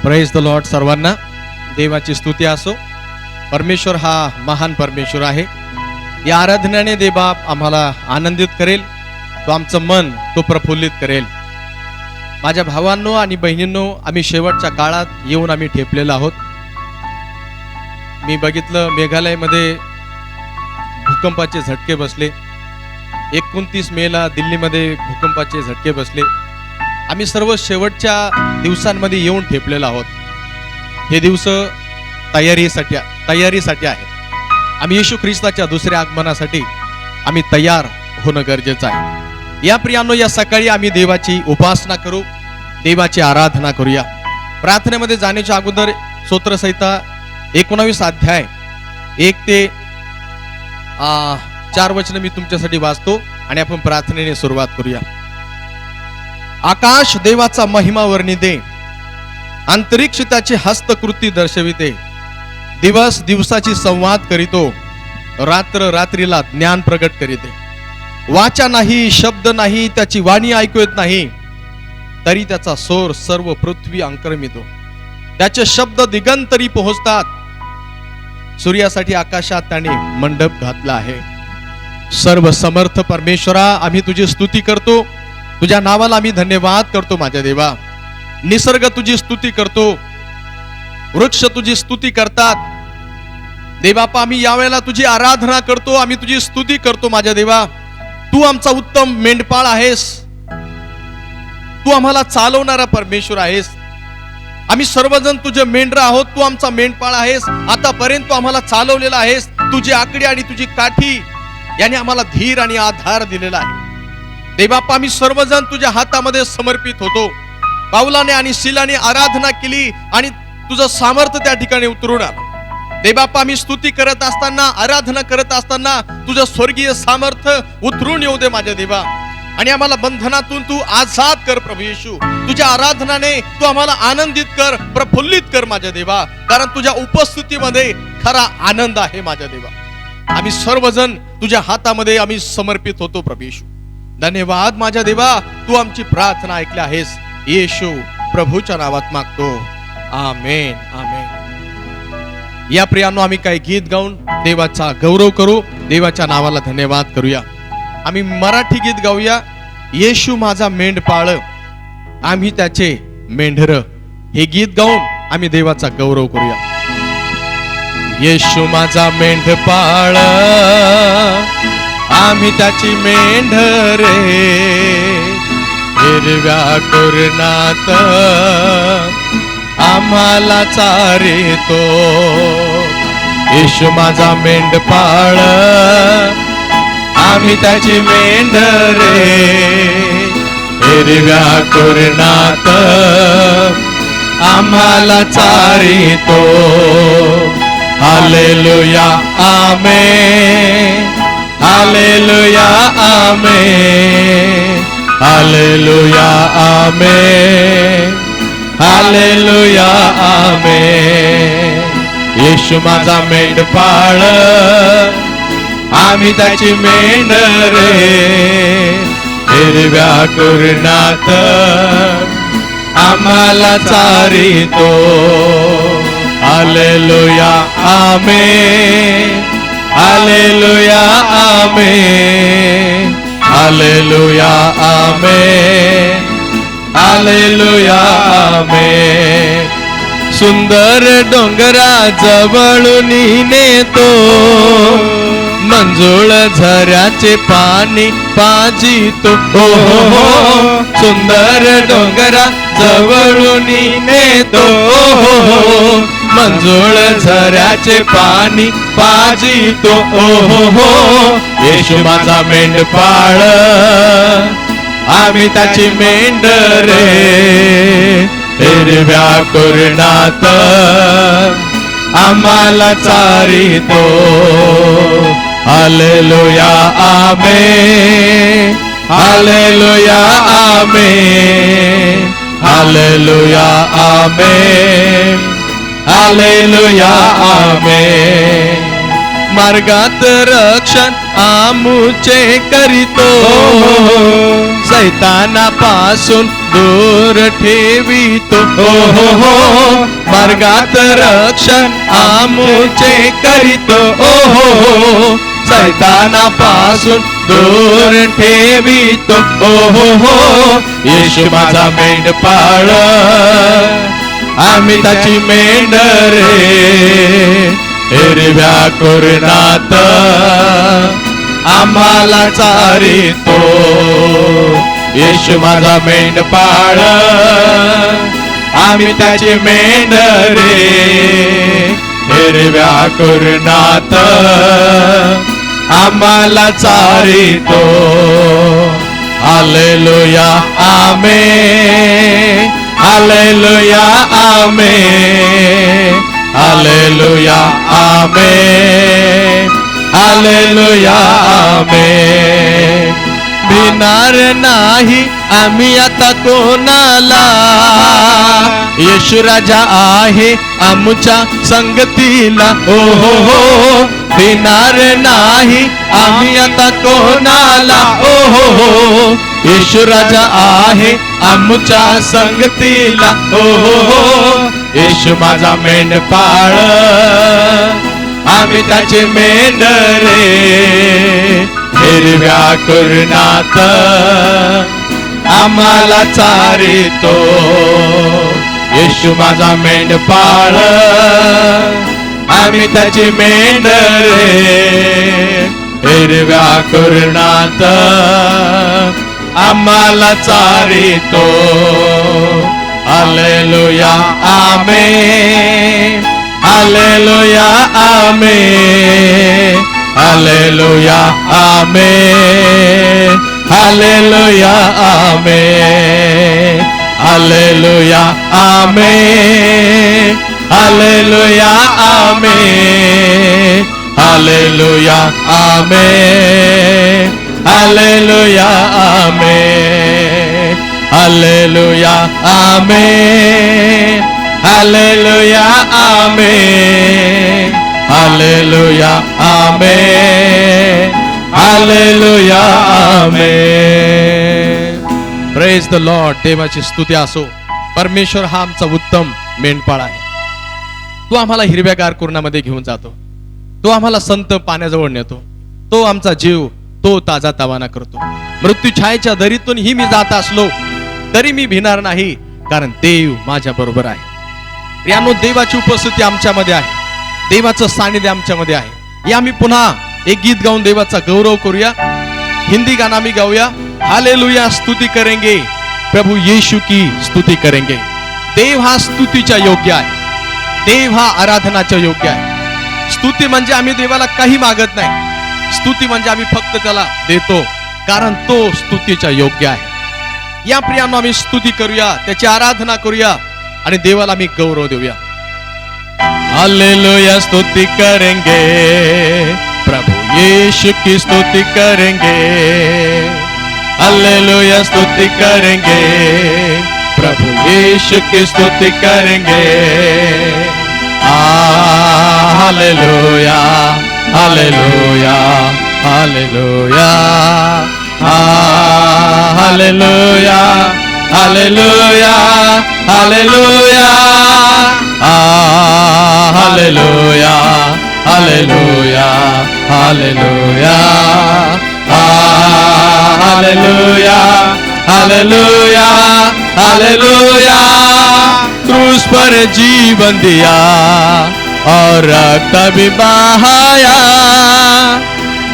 Praise the Lord सर्वांना. देवाची स्तुती असो. परमेश्वर हा महान परमेश्वर आहे. या आराधनाने देवबाप आम्हाला आनंदित करेल. तो आमचं मन तो प्रफुल्लित करेल. माझ्या भावांनो आणि बहिणींनो, आम्ही शेवटच्या काळात येऊन आम्ही ठेपलेलो आहोत. मी बघितलं मेघालयमध्ये भूकंपाचे झटके बसले. 29 मेला दिल्लीमध्ये भूकंपाचे झटके बसले. आम्ही सर्व शेवटच्या दिवसांमध्ये येऊन ठेपलेलो आहोत. हे दिवस तयारीसाठी आहे. आम्ही येशू ख्रिस्ताच्या दुसऱ्या आगमनासाठी आम्ही तयार होणं गरजेचं आहे. या प्रियांनो, या सकाळी आम्ही देवाची उपासना करू, देवाची आराधना करूया. प्रार्थनेमध्ये जाण्याच्या अगोदर स्तोत्रसंहिता 19 अध्याय 1 ते 4 वचन मी तुमच्यासाठी वाचतो आणि आपण प्रार्थनेने सुरुवात करूया. आकाश देवाचा महिमा वर्णिते, अंतरिक्ष त्याची हस्तकृती दर्शविते. दिवस दिवसाची संवाद करीतो, रात्र रात्रीला ज्ञान प्रगट करीते. वाचा नाही, शब्द नाही, त्याची वाणी ऐकू येत नाही, तरी त्याचा सोर सर्व पृथ्वी अंकरमितो. त्याचे शब्द दिगंतरी पोहोचतात. सूर्यासाठी आकाशात त्याने मंडप घातला आहे. सर्व समर्थ परमेश्वरा, आम्ही तुझी स्तुती करतो. तुझ्या नावाला आम्ही धन्यवाद करतो माझ्या देवा. निसर्ग तुझी स्तुती करतो, वृक्ष तुझी स्तुती करतात. देवापा, आम्ही यावेळेला तुझी आराधना करतो, आम्ही तुझी स्तुती करतो माझ्या देवा. तू आमचा उत्तम मेंढपाळ आहेस. तू आम्हाला चालवणारा परमेश्वर आहेस. आम्ही सर्वजण तुझे मेंढर आहोत. तू आमचा मेंढपाळ आहेस. आतापर्यंत तू आम्हाला चालवलेला आहेस. तुझी आकडी आणि तुझी काठी याने आम्हाला धीर आणि आधार दिलेला आहे. देवापा, आम्ही सर्वजण तुझ्या हातामध्ये समर्पित होतो. पावलाने आणि शिलाने आराधना केली आणि तुझं सामर्थ्य त्या ठिकाणी उतरून आलं. देवापा, आम्ही स्तुती करत असताना, आराधना करत असताना तुझं स्वर्गीय सामर्थ्य उतरून येऊ दे माझ्या देवा. आणि आम्हाला बंधनातून तू आजाद कर प्रभू येशू. तुझ्या आराधनाने तू आम्हाला आनंदित कर, प्रफुल्लित कर माझ्या देवा. कारण तुझ्या उपस्थितीमध्ये खरा आनंद आहे माझ्या देवा. आम्ही सर्वजण तुझ्या हातामध्ये आम्ही समर्पित होतो प्रभू येशू. धन्यवाद माझ्या देवा. तू आमची प्रार्थना ऐकली आहेस. येशू प्रभूच्या नावात मागतो, आमेन आमेन. या प्रियांनो, आम्ही काही गीत गाऊन देवाचा गौरव करू, देवाच्या नावाला धन्यवाद करूया. आम्ही मराठी गीत गाऊया. येशू माझा मेंढपाळ, आम्ही त्याचे मेंढर. हे गीत गाऊन आम्ही देवाचा गौरव करूया. येशू माझा मेंढपाळ, आम्ही त्याची मेंढरे. हिरव्या कुरणात आम्हाला चारितो. येशू माझा मेंढपाळ, आम्ही त्याची मेंढरे. हिरव्या कुरणात आम्हाला चारितो. हालेलुया आमेन, हालेलुया आमेन, हालेलुया आमेन, हालेलुया आमेन. येशू माझा मेंढपाळ, आम्ही त्याची मेंढरे. हिरव्या कुरणात आम्हाला चारितो. हालेलुया आमेन, हालेलुया आमेन, हालेलुया आमेन, हालेलुया आमेन. सुंदर डोंगरा जवळून नेतो, मंजुळ झऱ्याचे पाणी पाजितो. हो हो हो, सुंदर डोंगरा जवळून नेतो. हो हो, मंजुळ झऱ्याचे पाणी पाजितो. हो हो हो, येशू माझा मेंढपाळ, आम्ही त्याची मेंढरे. हिरव्या कुरणात आम्हाला चारितो. हालेलुया आमेन, हालेलुया आमेन, हालेलुया आमेन, हालेलुया आमेन. मार्गात रक्षण आमुचे करीतो, सैतानापासून दूर ठेवितो. हो हो हो मार्गात रक्षण आमुचे करीतो. हो हो हो सैतानापासून दूर ठेवितो. हो हो हो येशू माझा मेंढपाळ, आम्ही त्याची मेंढरे हिरव्या कुरणात आम्हाला चारितो. येशू माझा मेंढपाळ, आम्ही त्याची मेंढरे हिरव्या कुरणात आम्हाला चारितो. हालेलुया आमेन, हालेलुया आमेन, हालेलुया आमेन, हालेलुया आमेन. भिणार नाही आम्ही आता कोणाला, येशू राजा आहे आमच्या संगतीला. हो हो हो भिणार नाही आम्ही आता कोणाला. हो हो हो येशू राजा आहे आमच्या संगतीला. हो हो हो येशू माझा मेंढपाळ, आम्ही त्याचे मेंढरे हिरव्या कुरणात आम्हाला चारितो. येशू माझा मेंढपाळ, आम्ही त्याची मेंढरे हिरव्या कुरणात आम्हाला चारितो. हालेलुया आमेन, हालेलुया आमेन, हालेलुया आमेन, हालेलुया आमेन, हालेलुया आमेन, हालेलुया आमेन, हालेलुया आमेन, हालेलुया आमेन, हालेलुया आमेन, हालेलुया आमेन, हालेलुया आमेन, हालेलुया आमेन. Praise the Lord. देवाची स्तुती असो. परमेश्वर हा आमचा उत्तम मेंढपाळ आहे. तो आम्हाला हिरव्यागार कुरणामध्ये घेऊन जातो. तो आम्हाला संत पाण्याजवळ नेतो. तो आमचा जीव तो ताजा तवाना करतो. मृत्यू छायेच्या दरीतून ही मी जात असलो तरी मी भिणार नाही, कारण देव माझ्या बरोबर आहे. प्रियानो, देवाची उपस्थिती आमच्यामध्ये आहे, देवाचं सानिध्य आमच्यामध्ये आहे. या आम्ही पुन्हा एक गीत गाऊन देवाचा गौरव करूया. हिंदी गाना आम्ही गाऊया. हालेलुया स्तुति करेंगे, प्रभु यीशु की स्तुति करेंगे. देव हा स्तुतीच्या योग्य आहे. देव हा आराधनाच्या योग्य आहे. स्तुती म्हणजे आम्ही देवाला काही मागत नाही. स्तुती म्हणजे आम्ही फक्त त्याला देतो, कारण तो स्तुतीच्या योग्य आहे. या प्रियांनो, आम्ही स्तुती करूया, त्याची आराधना करूया आणि देवाला आम्ही गौरव देऊया. हालेलुया स्तुति करेंगे, प्रभु यीशु की स्तुति करेंगे. हालेलुया स्तुति करेंगे, प्रभु यीशु की स्तुति करेंगे. हालेलुया, हालेलुया, हालेलुया, हालेलुया, हालेलुया, हालेलुया, हालेलुया, हालेलुया, हालेलुया, हालेलुया, हालेलुया, हालेलुया. क्रूस पर जीवन दिया और रक्त भी बहाया.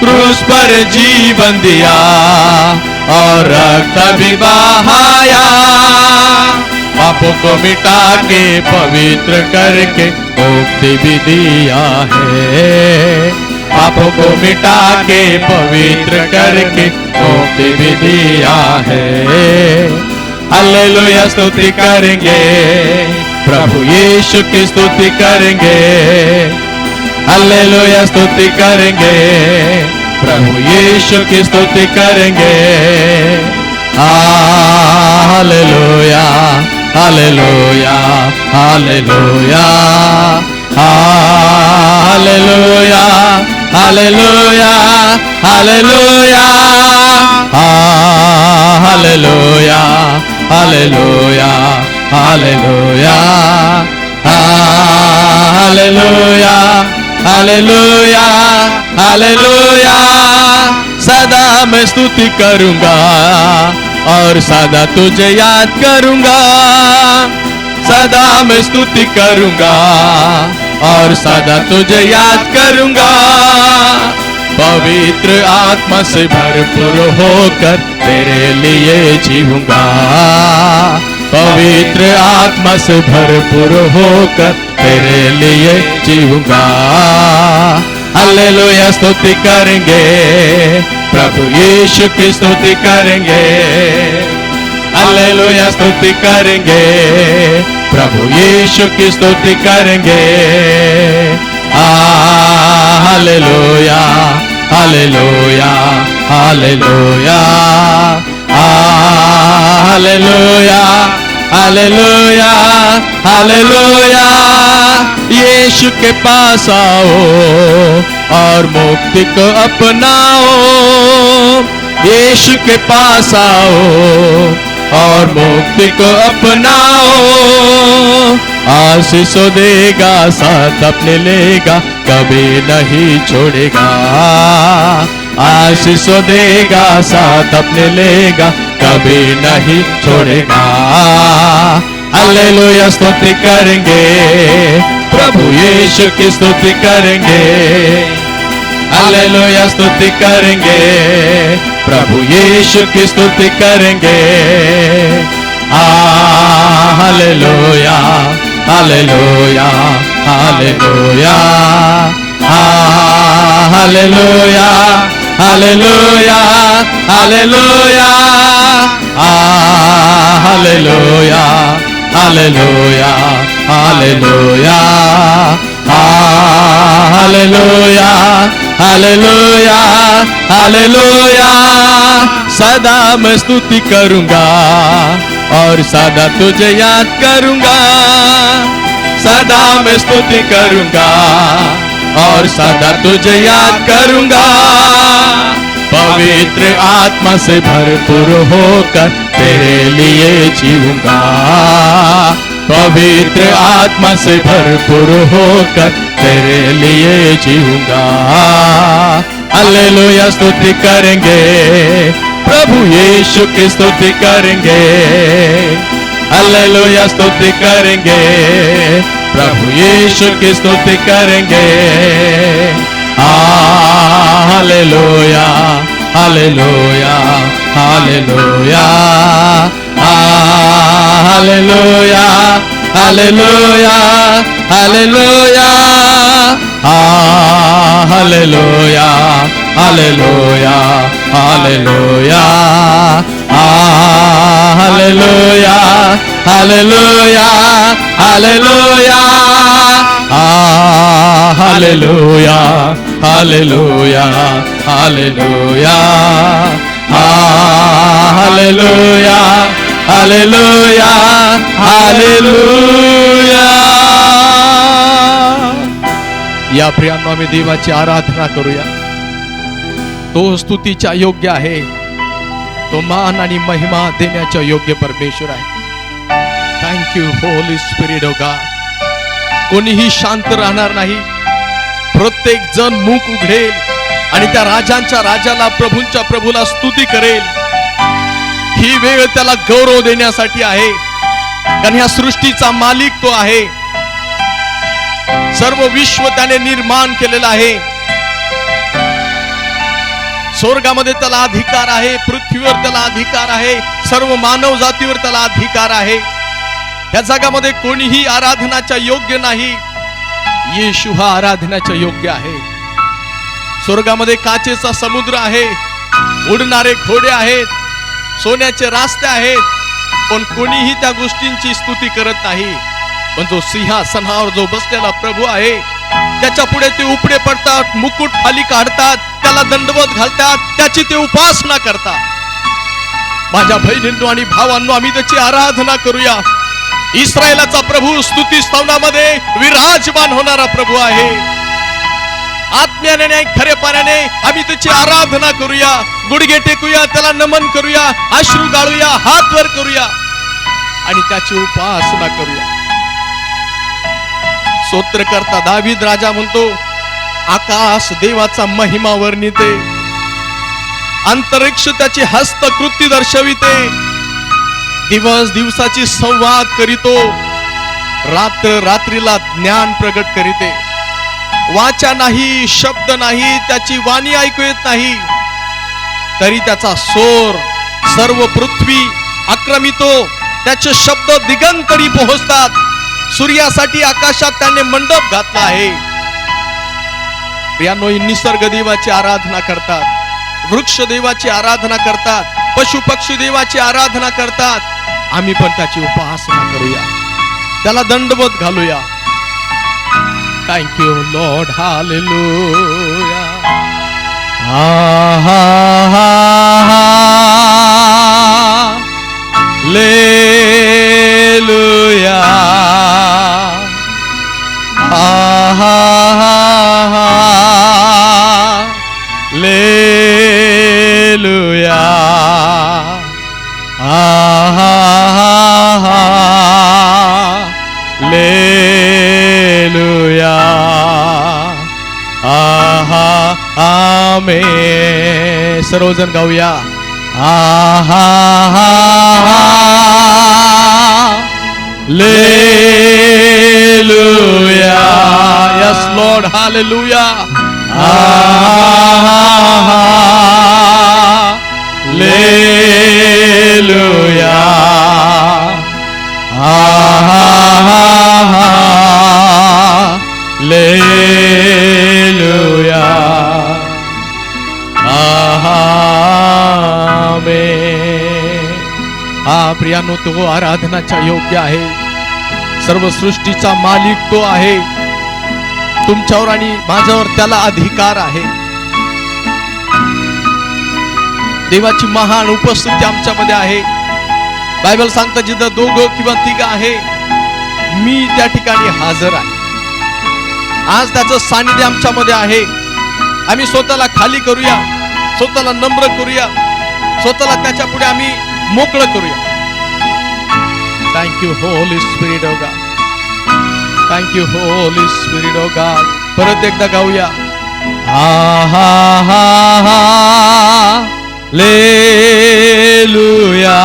क्रूस पर जीवन दिया और रक्त भी बहाया. पापों को मिटा के पवित्र करके मुक्ति भी दिया है. पापों को मिटा के पवित्र करके मुक्ति भी दिया है. हालेलुया स्तुति करेंगे, प्रभु यीशु की स्तुति करेंगे. हालेलुया स्तुति करेंगे, प्रभु यीशु की स्तुति करेंगे. हालेलुया, हालेलुया, हालेलुया, हालेलुया, हालेलुया, हालेलुया, हालेलुया, हालेलुया हालेलुया हालेलुया हालेलुया हालेलुया। सदा मैं स्तुति करूंगा और सदा तुझे याद करूंगा, सदा मैं स्तुति करूंगा और सदा तुझे याद करूंगा। पवित्र आत्मा से भरपूर होकर तेरे लिए जीऊंगा, पवित्र आत्मा से भरपूर होकर तेरे लिए जीऊंगा। हालेलुया स्तुति करेंगे, प्रभु यीशु की स्तुति करेंगे। हालेलुया स्तुति करेंगे, प्रभु यीशु की स्तुति करेंगे। हालेलुया हालेलुया हालेलुया हालेलुया हालेलुया हालेलुया। यीशु के पास आओ और मुक्ति को अपनाओ, यीशु के पास आओ और मुक्ति को अपनाओ। आशीष देगा साथ अपने लेगा, कभी नहीं छोड़ेगा। आशीष देगा साथ अपने लेगा, कभी नहीं छोड़ेगा। हालेलुया स्तुति करेंगे, प्रभु यीशु की स्तुति करेंगे। हालेलुया स्तुति करेंगे, प्रभु यीशु की स्तुति करेंगे। हालेलुया हालेलुया हालेलुया हालेलुया हालेलुया हालेलुया हालेलुया हालेलुया हालेलुया हालेलुया हालेलुया हालेलुया। सदा मैं स्तुति करूंगा और सदा तुझे याद करूंगा, सदा मैं स्तुति करूंगा और सदा तुझे याद करूंगा। पवित्र आत्मा से भरपूर होकर तेरे लिए जीऊंगा, पवित्र आत्मा से भरपूर होकर तेरे लिए जीऊंगा। हालेलुया स्तुति करेंगे, प्रभु यीशु की स्तुति करेंगे। हालेलुया स्तुति करेंगे, प्रभु यीशु की स्तुति करेंगे। हालेलुया हालेलुया हालेलुया हालेलुया हालेलुया हालेलुया हालेलुया हालेलुया हालेलुया हालेलुया हालेलुया हालेलुया हालेलुया हालेलुया हालेलुया हालेलुया हालेलुया हालेलुया। या प्रियांनो आम्ही देवाची आराधना करूया। तो स्तुतीच्या योग्य आहे, तो मान आणि महिमा देण्याच्या योग्य परमेश्वर आहे। Thank you Holy spirit of God. कोणीही शांत राहणार नाही, प्रत्येक जण मुख उघडेल आणि त्या राजांच्या राजाला प्रभूंच्या प्रभूला स्तुती करेल। ही वेळ त्याला गौरव देण्यासाठी आहे, कारण ह्या सृष्टीचा मालिक तो आहे। सर्व विश्व त्याने निर्माण केलेलं आहे। स्वर्गामध्ये त्याला अधिकार आहे, पृथ्वीवर त्याला अधिकार आहे, सर्व मानव जातीवर त्याला अधिकार आहे। या जगामध्ये कोणीही आराधनाच्या योग्य नाही, येशू हा आराधनाच्या योग्य आहे। स्वर्गामध्ये काचेचा समुद्र आहे, उडणारे घोडे आहेत, सोन्याचे रास्ते आहेत, पण कोणीही त्या गोष्टींची स्तुती करत नाही। पण जो सिंहासनावर जो बसलेला प्रभू आहे, त्याच्या पुढे ते उपडे पडतात, मुकुट खाली काढतात, त्याला दंडवत घालतात, त्याची ते उपासना करतात। माझ्या बहिणींनो आणि भावांनो, आम्ही त्याची आराधना करूया। इस्रायलाचा प्रभू स्तुती स्तवनामध्ये विराजमान होणारा प्रभू आहे। आत्म्याने आणि खरेपणाने आम्ही त्याची आराधना करूया, गुडघे टेकूया, त्याला नमन करूया, अश्रू गाळूया, हात वर करूया। आणि त्याची उपासना करूया. स्तोत्रकर्ता दावीद राजा म्हणतो, आकाश देवाचा महिमा वर्णिते, अंतरिक्ष त्याची हस्तकृती दर्शविते, दिवस दिवसाची संवाद करीतो, रात्र रात्रीला ज्ञान प्रगट करीते. वाचा नाही, शब्द नाही, त्याची वाणी ऐकू येत नाही, तरी त्याचा स्वर सर्व पृथ्वी आक्रमितो, त्याचे शब्द दिगंतरी पोहोचतात. सूर्यासाठी आकाशात त्याने मंडप घातला आहे. प्रियांनो, निसर्ग देवाची आराधना करतात, वृक्ष देवाची आराधना करतात, पशु पक्षी देवाची आराधना करतात. आम्ही पण त्याची उपासना करूया, त्याला दंडवत घालूया. थँक यू लॉर्ड, हालेलुया. लेलुया. लेलुया. लेलुया. आमेन. सर्वजण गाऊया. लेलुया. यस लॉर्ड, हालेलुया. लेलुया. लेलुया. आमेन. प्रियांनो, तो आराधनाच्या योग्य आहे. सर्व सृष्टीचा मालिक तो आहे. तुमच्यावर आणि माझ्यावर त्याला अधिकार आहे. देवाची महान उपस्थिती आमच्यामध्ये आहे. बायबल सांगतं, जिथं दोघं किंवा तिघं आहे, मी त्या ठिकाणी हजर आहे. आज त्याचं सानिध्य आमच्यामध्ये आहे. आम्ही स्वतःला खाली करूया, स्वतःला नम्र करूया, स्वतःला त्याच्या पुढे आम्ही मोकळं करूया. Thank you Holy spirit of God. Thank you Holy spirit of God. परत एकदा गाऊया. लेलुया.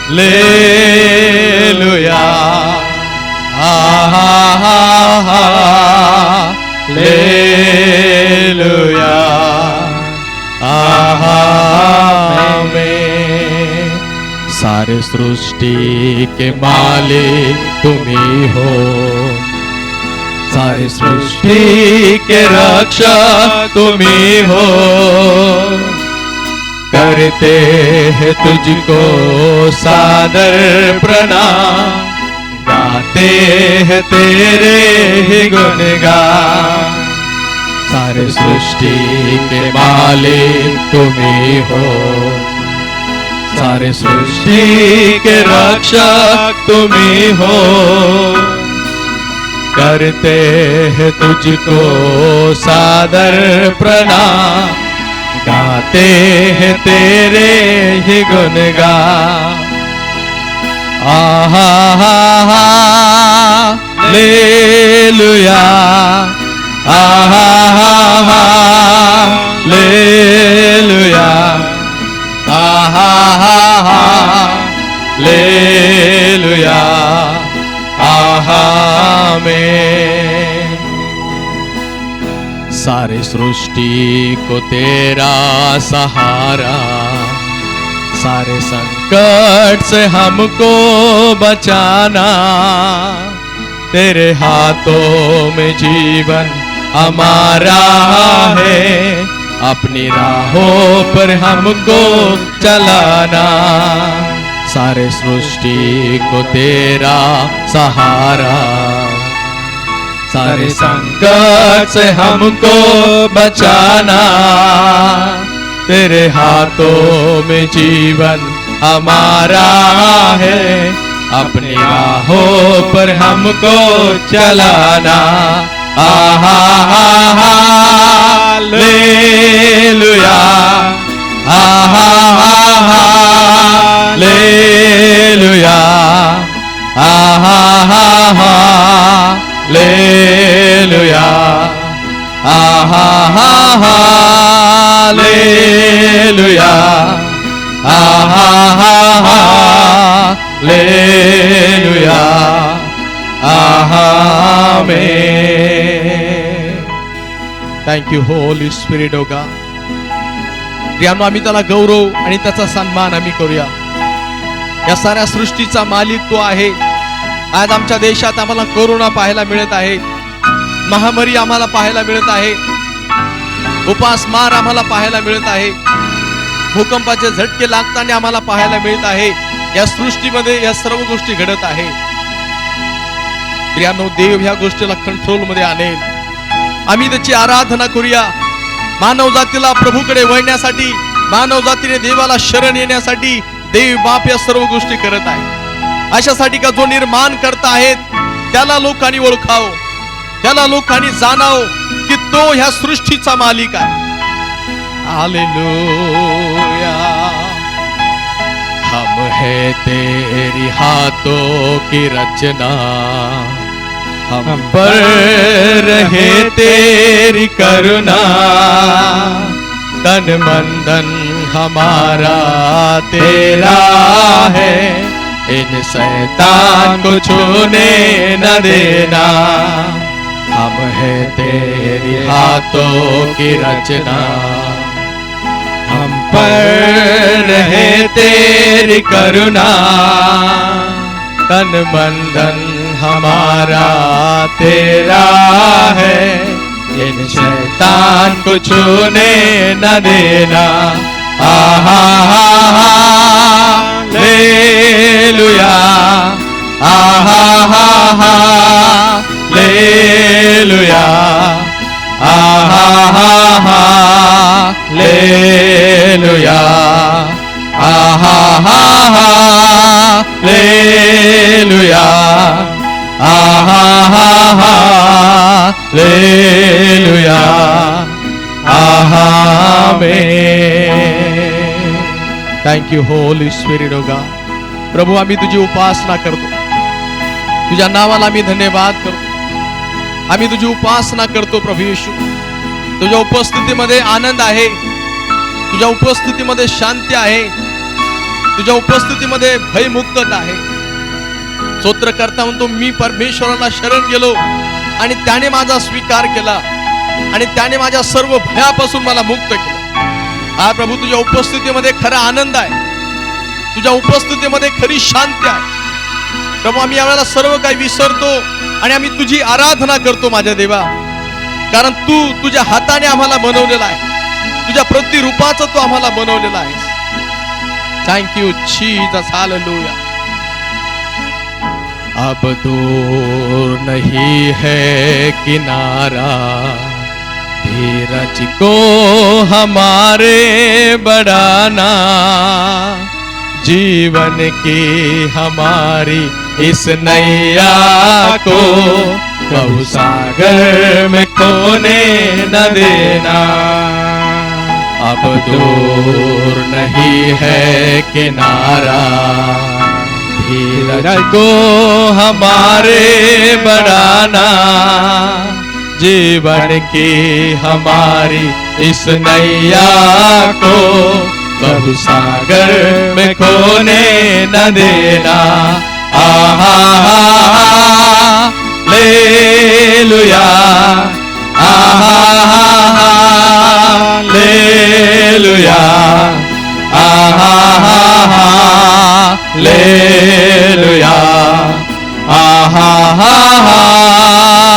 लेलुया. लेलुया. आमेन. सारे सृष्टि के मालिक तुम्ही हो, सारी सृष्टि के रक्षक तुम्ही हो. करते हैं तुझको सादर प्रणाम, गाते हैं तेरे ही गुणगान. सारे सृष्टि के मालिक तुम्ही हो, सारे सृष्टि के रक्षक तुम्ही हो. करते हैं तुझको सादर प्रणाम, गाते हैं तेरे ही गुणगान. लेलुया. लेलुया. लेलुया. आमेन. सारे सृष्टि को तेरा सहारा, सारे संकट से हमको बचाना. तेरे हाथों में जीवन हमारा है, अपनी राहों पर हमको चलाना. सारे सृष्टि को तेरा सहारा, सारे संकट से हमको बचाना. तेरे हाथों में जीवन हमारा है, अपनी राहों पर हमको चलाना. लेलुया. थँक्यू होली स्पिरिट ओ गॉड. प्रियानो, आम्ही त्याला गौरव आणि त्याचा सन्मान आम्ही करूया. या साऱ्या सृष्टीचा मालिक तो आहे. आज आमच्या देशात आम्हाला कोरोना पाहायला मिळत आहे, महामारी आम्हाला पाहायला मिळत आहे, उपासमार आम्हाला पाहायला मिळत आहे, भूकंपाचे झटके लागताना आम्हाला पाहायला मिळत आहे. या सृष्टीमध्ये या सर्व गोष्टी घडत आहे. प्रियानो, देव ह्या गोष्टीला कंट्रोल मध्ये आणेल. आम्ही त्याची आराधना करूया. मानव जातीला प्रभूकडे वळण्यासाठी, मानव जातीने देवाला शरण येण्यासाठी देव बाप या सर्व गोष्टी करत आहे. अशासाठी का जो निर्माण करता आहेत त्याला लोकांनी ओळखाव, त्याला लोकांनी जाणाव की तो ह्या सृष्टीचा मालिक आहे. हालेलुया. हम है तेरी हाथों की रचना, हम पर रहे तेरी करुणा, तन मन धन हमारा तेरा है, इन शैतान को छूने न देना. हम है तेरी हाथों की रचना, हम पर रहे तेरी करुणा, तन मन धन हमारा तेरा है, इन शैतान को छूने न देना. आहा हालेलुया, आहा हालेलुया, आहा हालेलुया, आहा हालेलुया, आहा हालेलुया, आमेन. थँक्यू होली स्पिरिट ओ गॉड. प्रभू, आम्ही तुझी उपासना करतो, तुझ्या नावाला आम्ही धन्यवाद करतो, आम्ही तुझी उपासना करतो. प्रभू येशू, तुझ्या उपस्थितीमध्ये आनंद आहे, तुझ्या उपस्थितीमध्ये शांती आहे, तुझ्या उपस्थितीमध्ये भयमुक्तता आहे. स्तोत्र करता म्हणतो, मी परमेश्वराला शरण गेलो आणि त्याने माझा स्वीकार केला आणि त्याने माझ्या सर्व भयापासून मला मुक्त केलं. हा प्रभू, तुझ्या उपस्थितीमध्ये खरा आनंद आहे, तुझ्या उपस्थितीमध्ये खरी शांती आहे. प्रभू, आम्ही यावेळेला सर्व काही विसरतो आणि आम्ही तुझी आराधना करतो माझ्या देवा, कारण तू तुझ्या हाताने आम्हाला बनवलेला आहे, तुझ्या प्रतिरूपाचं तू आम्हाला बनवलेला आहे. Thank you Jesus. हालेलुया. अब दूर नहीं है किनारा, धीरज को हमारे बढ़ाना, जीवन की हमारी इस नैया को कबू सागर में खोने न देना. अब दूर नहीं है किनारा, धीरज को हमारे बढ़ाना, जीवन की हमारी इस नैया को कबू सागर में खोने न देना. आहा हालेलुया, आहा हालेलुया, आहा हालेलुया, आहा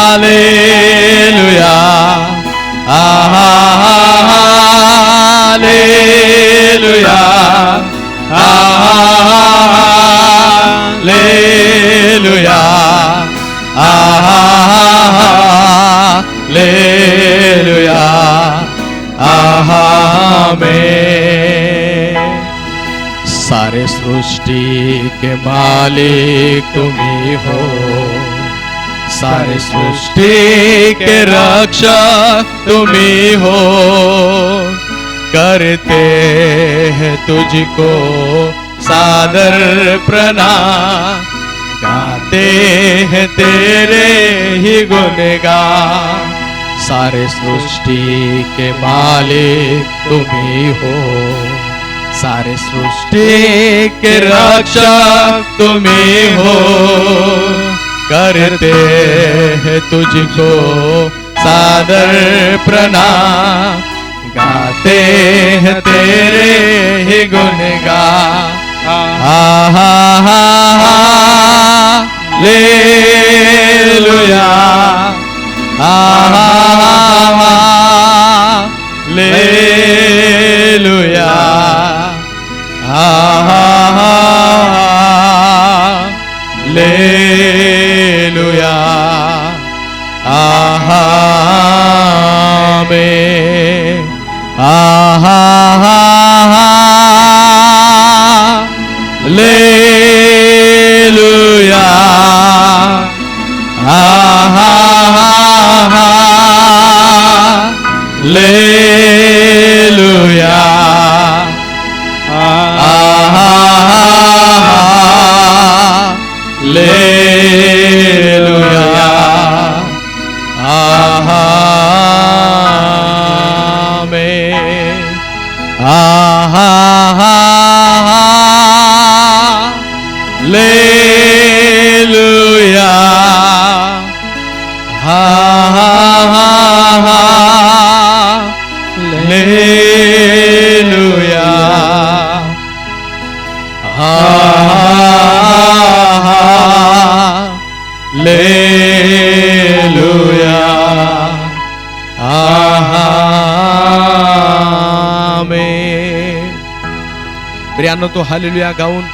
हालेलुया, आहा हालेलुया, आहा हालेलुया, आहा हालेलुया, आमेन. सारे सृष्टि के मालिक तुम्ही हो, सारे सृष्टि के रक्षक तुम्ही हो, करते हैं तुझको सादर प्रणाम, गाते हैं तेरे ही गुणगान. सारे सृष्टि के मालिक तुम्ही हो, सारे सृष्टि के रक्षक तुम्ही हो, करते हैं तुझको सादर प्रणाम, गाते हैं तेरे ही गुणगान। हालेलुया, हालेलुया, हालेलुया, आमेन, हालेलुया, हालेलुया, हालेलुया, आमेन, हालेलुया, हालेलुया, हालेलुया, आमेन। प्रियांनो, तो हालेलुया गाऊन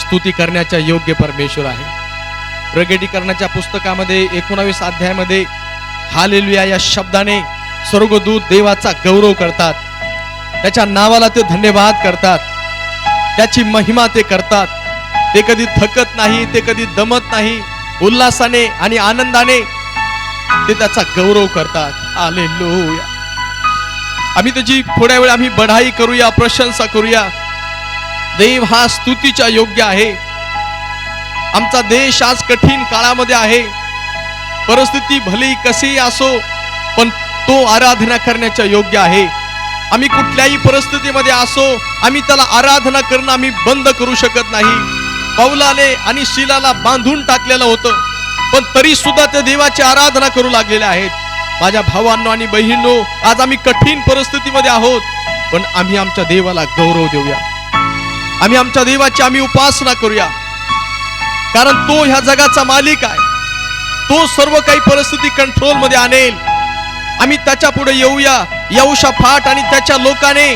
स्तुती करण्याच्या योग्य परमेश्वर आहे. प्रगटीकरणाच्या पुस्तकामध्ये 19 अध्यायामध्ये हालेलुया या शब्दाने स्वर्गदूत देवाचा गौरव करतात, त्याच्या नावाला ते धन्यवाद करतात, त्याची महिमा ते करतात. ते कधी थकत नाही, ते कधी दमत नाही, उल्हासाने आणि आनंदाने ते त्याचा गौरव करतात. हालेलुया. आम्ही त्याची थोड्या वेळ आम्ही बढाई करूया, प्रशंसा करूया. देव हा स्तुतीच्या योग्य आहे. आमचा देश आज कठीण काळामध्ये आहे. परिस्थिती भली कशी असो, पण तो आराधना करण्याच्या योग्य आहे. आम्ही कुठल्याही परिस्थितीमध्ये असो, आम्ही त्याला आराधना करणं आम्ही बंद करू शकत नाही. पौलाने आणि शीलाला बांधून टाकलेलं होतं, पण तरी सुद्धा ते देवाची आराधना करू लागलेले आहेत. माझ्या भावांनो आणि बहिणींनो, आज आम्ही कठीण परिस्थितीमध्ये आहोत, पण आम्ही आमच्या देवाला गौरव देऊया. आम्ही आमच्या देवाची आम्ही उपासना करूया, कारण तो ह्या जगाचा मालिक आहे. तो सर्व काही परिस्थिती कंट्रोल मध्ये आणेल. आम्ही त्याच्या पुढे येऊया. यहोशाफाट आणि त्याच्या लोकांने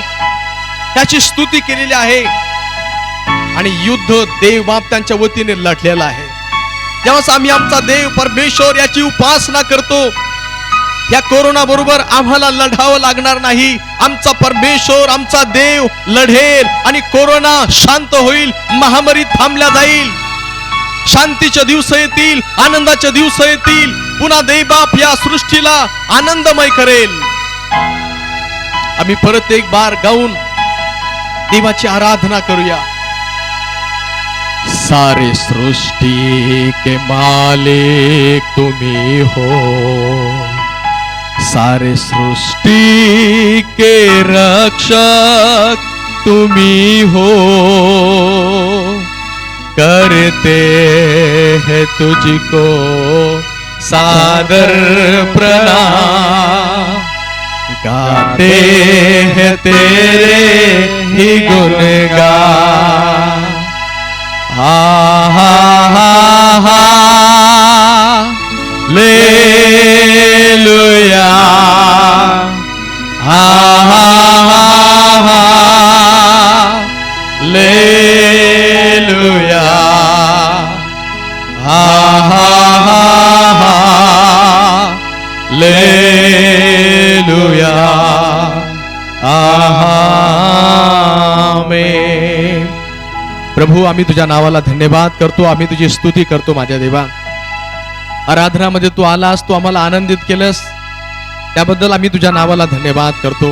त्याची स्तुती केलेली आहे आणि युद्ध देव बाप त्यांच्या वतीने लढलेला आहे. जेव्हा आम्ही आमचा देव परमेश्वर याची उपासना करतो, या कोरोना बरोबर आम्हाला लढावं लागणार नाही. आमचा परमेश्वर, आमचा देव लढेल आणि कोरोना शांत होईल, महामारी थांबल्या जाईल. शांतीचे दिवस येतील, आनंदाचे दिवस येतील. पुन्हा देवबाप या सृष्टीला आनंदमय करेल. आम्ही परत एक बार गाऊन देवाची आराधना करूया. सारे सृष्टि के मालिक तुम्ही हो, सारे सृष्टि के रक्षक तुम्ही हो. करते हैं तुझको सादर प्रणाम, गाते हैं तेरे ही गुणगान. हालेलुया, हालेलुया, हालेलुया, आमेन. प्रभू, आम्ही तुझ्या नावाला धन्यवाद करतो, आम्ही तुझी स्तुती करतो. माझ्या देवा, आराधनामध्ये तू आलास, तू आम्हाला आनंदित केलंस, त्याबद्दल आम्ही तुझ्या नावाला धन्यवाद करतो.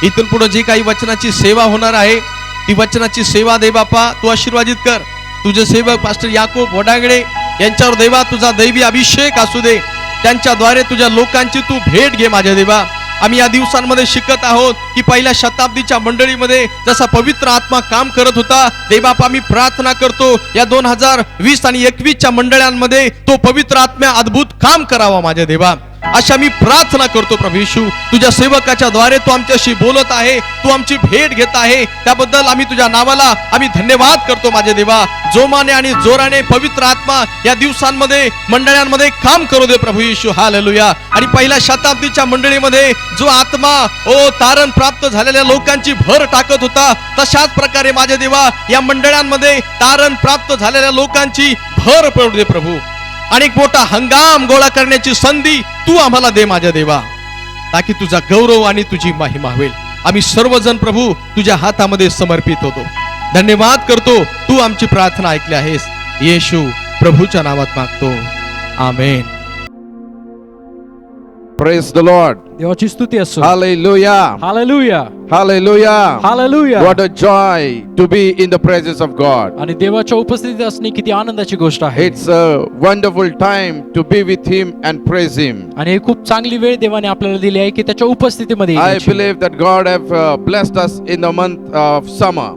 इथून पुढे जी काही वचनाची सेवा होणार आहे, ती वचनाची सेवा दे बापा तू आशीर्वादित कर. तुझे सेवक पास्टर याकूब वडांगडे यांच्यावर देवा तुझा दैवी अभिषेक असू दे. त्यांच्याद्वारे तुझ्या लोकांची तू भेट घे माझ्या देवा. आम्ही या दिवसांमध्ये शिकत आहोत की पहिल्या शताब्दीच्या मंडळीमध्ये जसा पवित्र आत्मा काम करत होता, देवबाप आम्ही प्रार्थना करतो या 2020 आणि 21च्या मंडळांमध्ये तो पवित्र आत्म्या अद्भुत काम करावा माझ्या देवा. अशा मी प्रार्थना करतो प्रभू येशू, तुझ्या सेवकाच्या द्वारे तू आमच्याशी बोलत आहे, तू आमची भेट घेत आहे, त्याबद्दल आम्ही तुझ्या नावाला आम्ही धन्यवाद करतो माझे देवा. जोमाने आणि जोराने पवित्र आत्मा या दिवसांमध्ये मंडळांमध्ये काम करू दे प्रभू येशू. हालेलुया. आणि पहिल्या शताब्दीच्या मंडळीमध्ये जो आत्मा तारण प्राप्त झालेल्या लोकांची भर टाकत होता, तशाच प्रकारे माझे देवा या मंडळांमध्ये तारण प्राप्त झालेल्या लोकांची भर पडू दे प्रभू. अनेक मोठा हंगाम गोळा करण्याची संधी तू आम्हाला दे माझ्या देवा, ताकी तुझा गौरव आणि तुझी महिमा होईल. आम्ही सर्वजण प्रभू तुझ्या हातामध्ये समर्पित होतो. धन्यवाद करतो, तू आमची प्रार्थना ऐकली आहेस. येशू प्रभूच्या नावात मागतो, आमेन. Praise the Lord. देवाची स्तुती असो. Hallelujah. Hallelujah. Hallelujah. Hallelujah. What a joy to be in the presence of God. आणि देवाच्या उपस्थितीत असणे किती आनंदाची गोष्ट आहे. It's a wonderful time to be with Him and praise Him. आणि ही खूप चांगली वेळ देवाने आपल्याला दिली आहे की त्याच्या उपस्थितीमध्ये I येण्याची. believe that God have blessed us in the month of summer.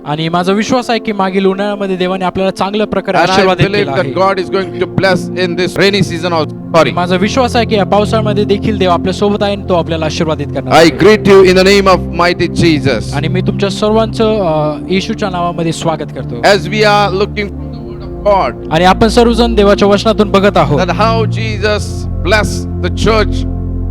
आणि माझा विश्वास आहे की मागील उन्हाळ्यामध्ये देवाने आपल्याला चांगल्या प्रकारे And I आशीर्वाद believe दिलेला that आहे. God is going to bless in this rainy season also. Sorry. माझा विश्वास आहे की या पावसाळ्यामध्ये देखील देव आपल्या सोबत आहे आणि तो आपल्याला आशीर्वादित करणार I आहे. greet you in the name of mighty Jesus. आणि मी तुमच्या सर्वांचं येशूच्या नावामध्ये स्वागत करतो. As we are looking for the word of God, आणि आपण सर्वजण देवाच्या वचनातून बघत आहोत that how Jesus blessed the church,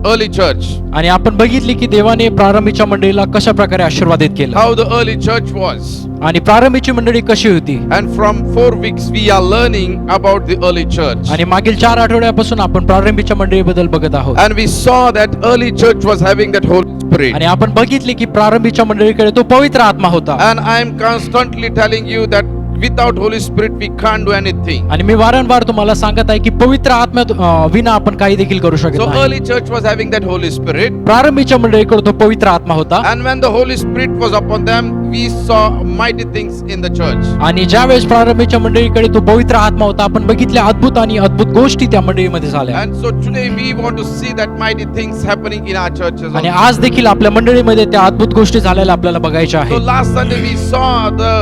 early church. आणि आपण बघितले की देवाने प्रारंभीच्या मंडळीला कशा प्रकारे आशीर्वादित केलं How the early church was. आणि प्रारंभीची मंडळी कशी होती. And from 4 weeks we are learning about the early church. आणि मागील 4 आठवड्यापासून आपण प्रारंभीच्या मंडळीबद्दल बघत आहोत. And we saw that early church was having that Holy Spirit. आणि आपण बघितले की प्रारंभीच्या मंडळीकडे तो पवित्र आत्मा होता. And I am constantly telling you that without Holy Spirit we can't do anything. आणि मी वारंवार तुम्हाला सांगत आहे की पवित्र आत्म्या विना आपण काही देखील करू शकत So नाही. early church was having that Holy Spirit. प्रारंभीच्या मंडळीकडे तो पवित्र आत्मा होता. And when the Holy Spirit was upon them, we saw mighty things in the church. आणि ज्यावेळेस प्रारंभीच्या मंडळीकडे तो पवित्र आत्मा होता, आपण बघितल्या अद्भुत आणि अद्भुत गोष्टी त्या मंडळीमध्ये झाल्या. And so today we want to see that mighty things happening in our churches. आणि also. आज देखील आपल्या मंडळीमध्ये त्या अद्भुत गोष्टी झालेल्या आपल्याला बघायच्या So आहेत. last Sunday we saw the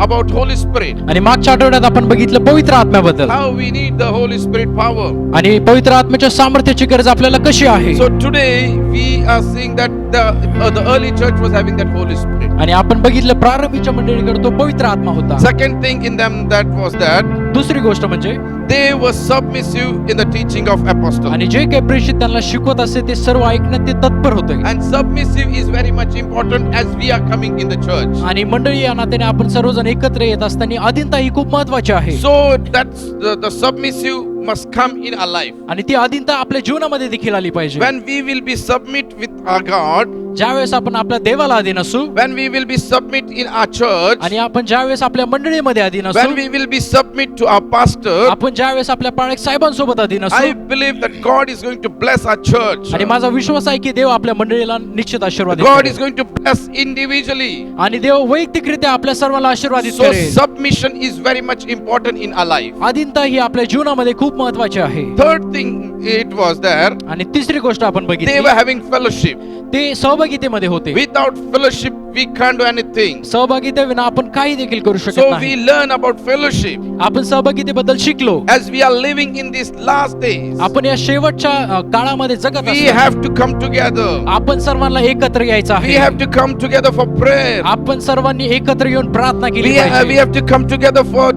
about Holy Spirit. आणि मागच्या आठवड्यात आपण बघितलं पवित्र आत्म्याबद्दल How we need the Holy Spirit power. आणि पवित्र आत्म्याच्या सामर्थ्याची गरज आपल्याला कशी आहे. So today we are seeing that the early church was having that Holy Spirit. आणि आपण बघितलं प्रारंभीच्या मंडळीकडे तो पवित्र आत्मा होता. Second thing in them that was that दुसरी गोष्ट म्हणजे they were submissive in the teaching of apostles. आणि जे काही प्रेषित त्यांना शिकवत असे ते सर्व ऐकण्यात ते तत्पर होते. And submissive is very much important as we are coming in the church. आणि मंडळी या नात्याने आपण सर्वजण एकत्र येत असताना अधीनता ही खूप महत्वाची आहे. So that's the submissive must come in our life. आणि ती अधीनता आपल्या जीवनामध्ये देखील आली पाहिजे. When we will be submit with our God, ज्यावेळेस आपण आपल्या देवाला अधीन असू when we will be submit in our church, आणि आपण ज्यावेळेस आपल्या मंडळीमध्ये अधीन when असू, we will be submit to our pastor, आपण ज्यावेळेस आपल्या पाळक साहेबांसोबत अधीन असू, I believe that God is going to bless our church. आणि माझा विश्वास आहे की देव आपल्या मंडळीला निश्चित आशीर्वाद God करेल. is going to bless individually. आणि देव वैयक्तिकरित्या आपल्या सर्वांना आशीर्वादित So करेल. submission is very much important in our life. अधीनता ही आपल्या जीवनामध्ये खूप महत्वाची आहे. Third thing it was there, आणि तिसरी गोष्ट आपण they बघितली, were having fellowship. ते सहभागितेमध्ये होते. Without fellowship we can't do anything. सहभागितेविना आपण काही देखील करू शकत So नाही. we learn about fellowship आपण सहभागितेबद्दल शिकलो. as we are living in these last days. आपण या शेवटच्या काळामध्ये जगत We असतो. have to come together. आपण सर्वांना एकत्र यायचं We आहे. have to come together for prayer. आपण सर्वांनी एकत्र येऊन प्रार्थना केली We पाहिजे. have to come together for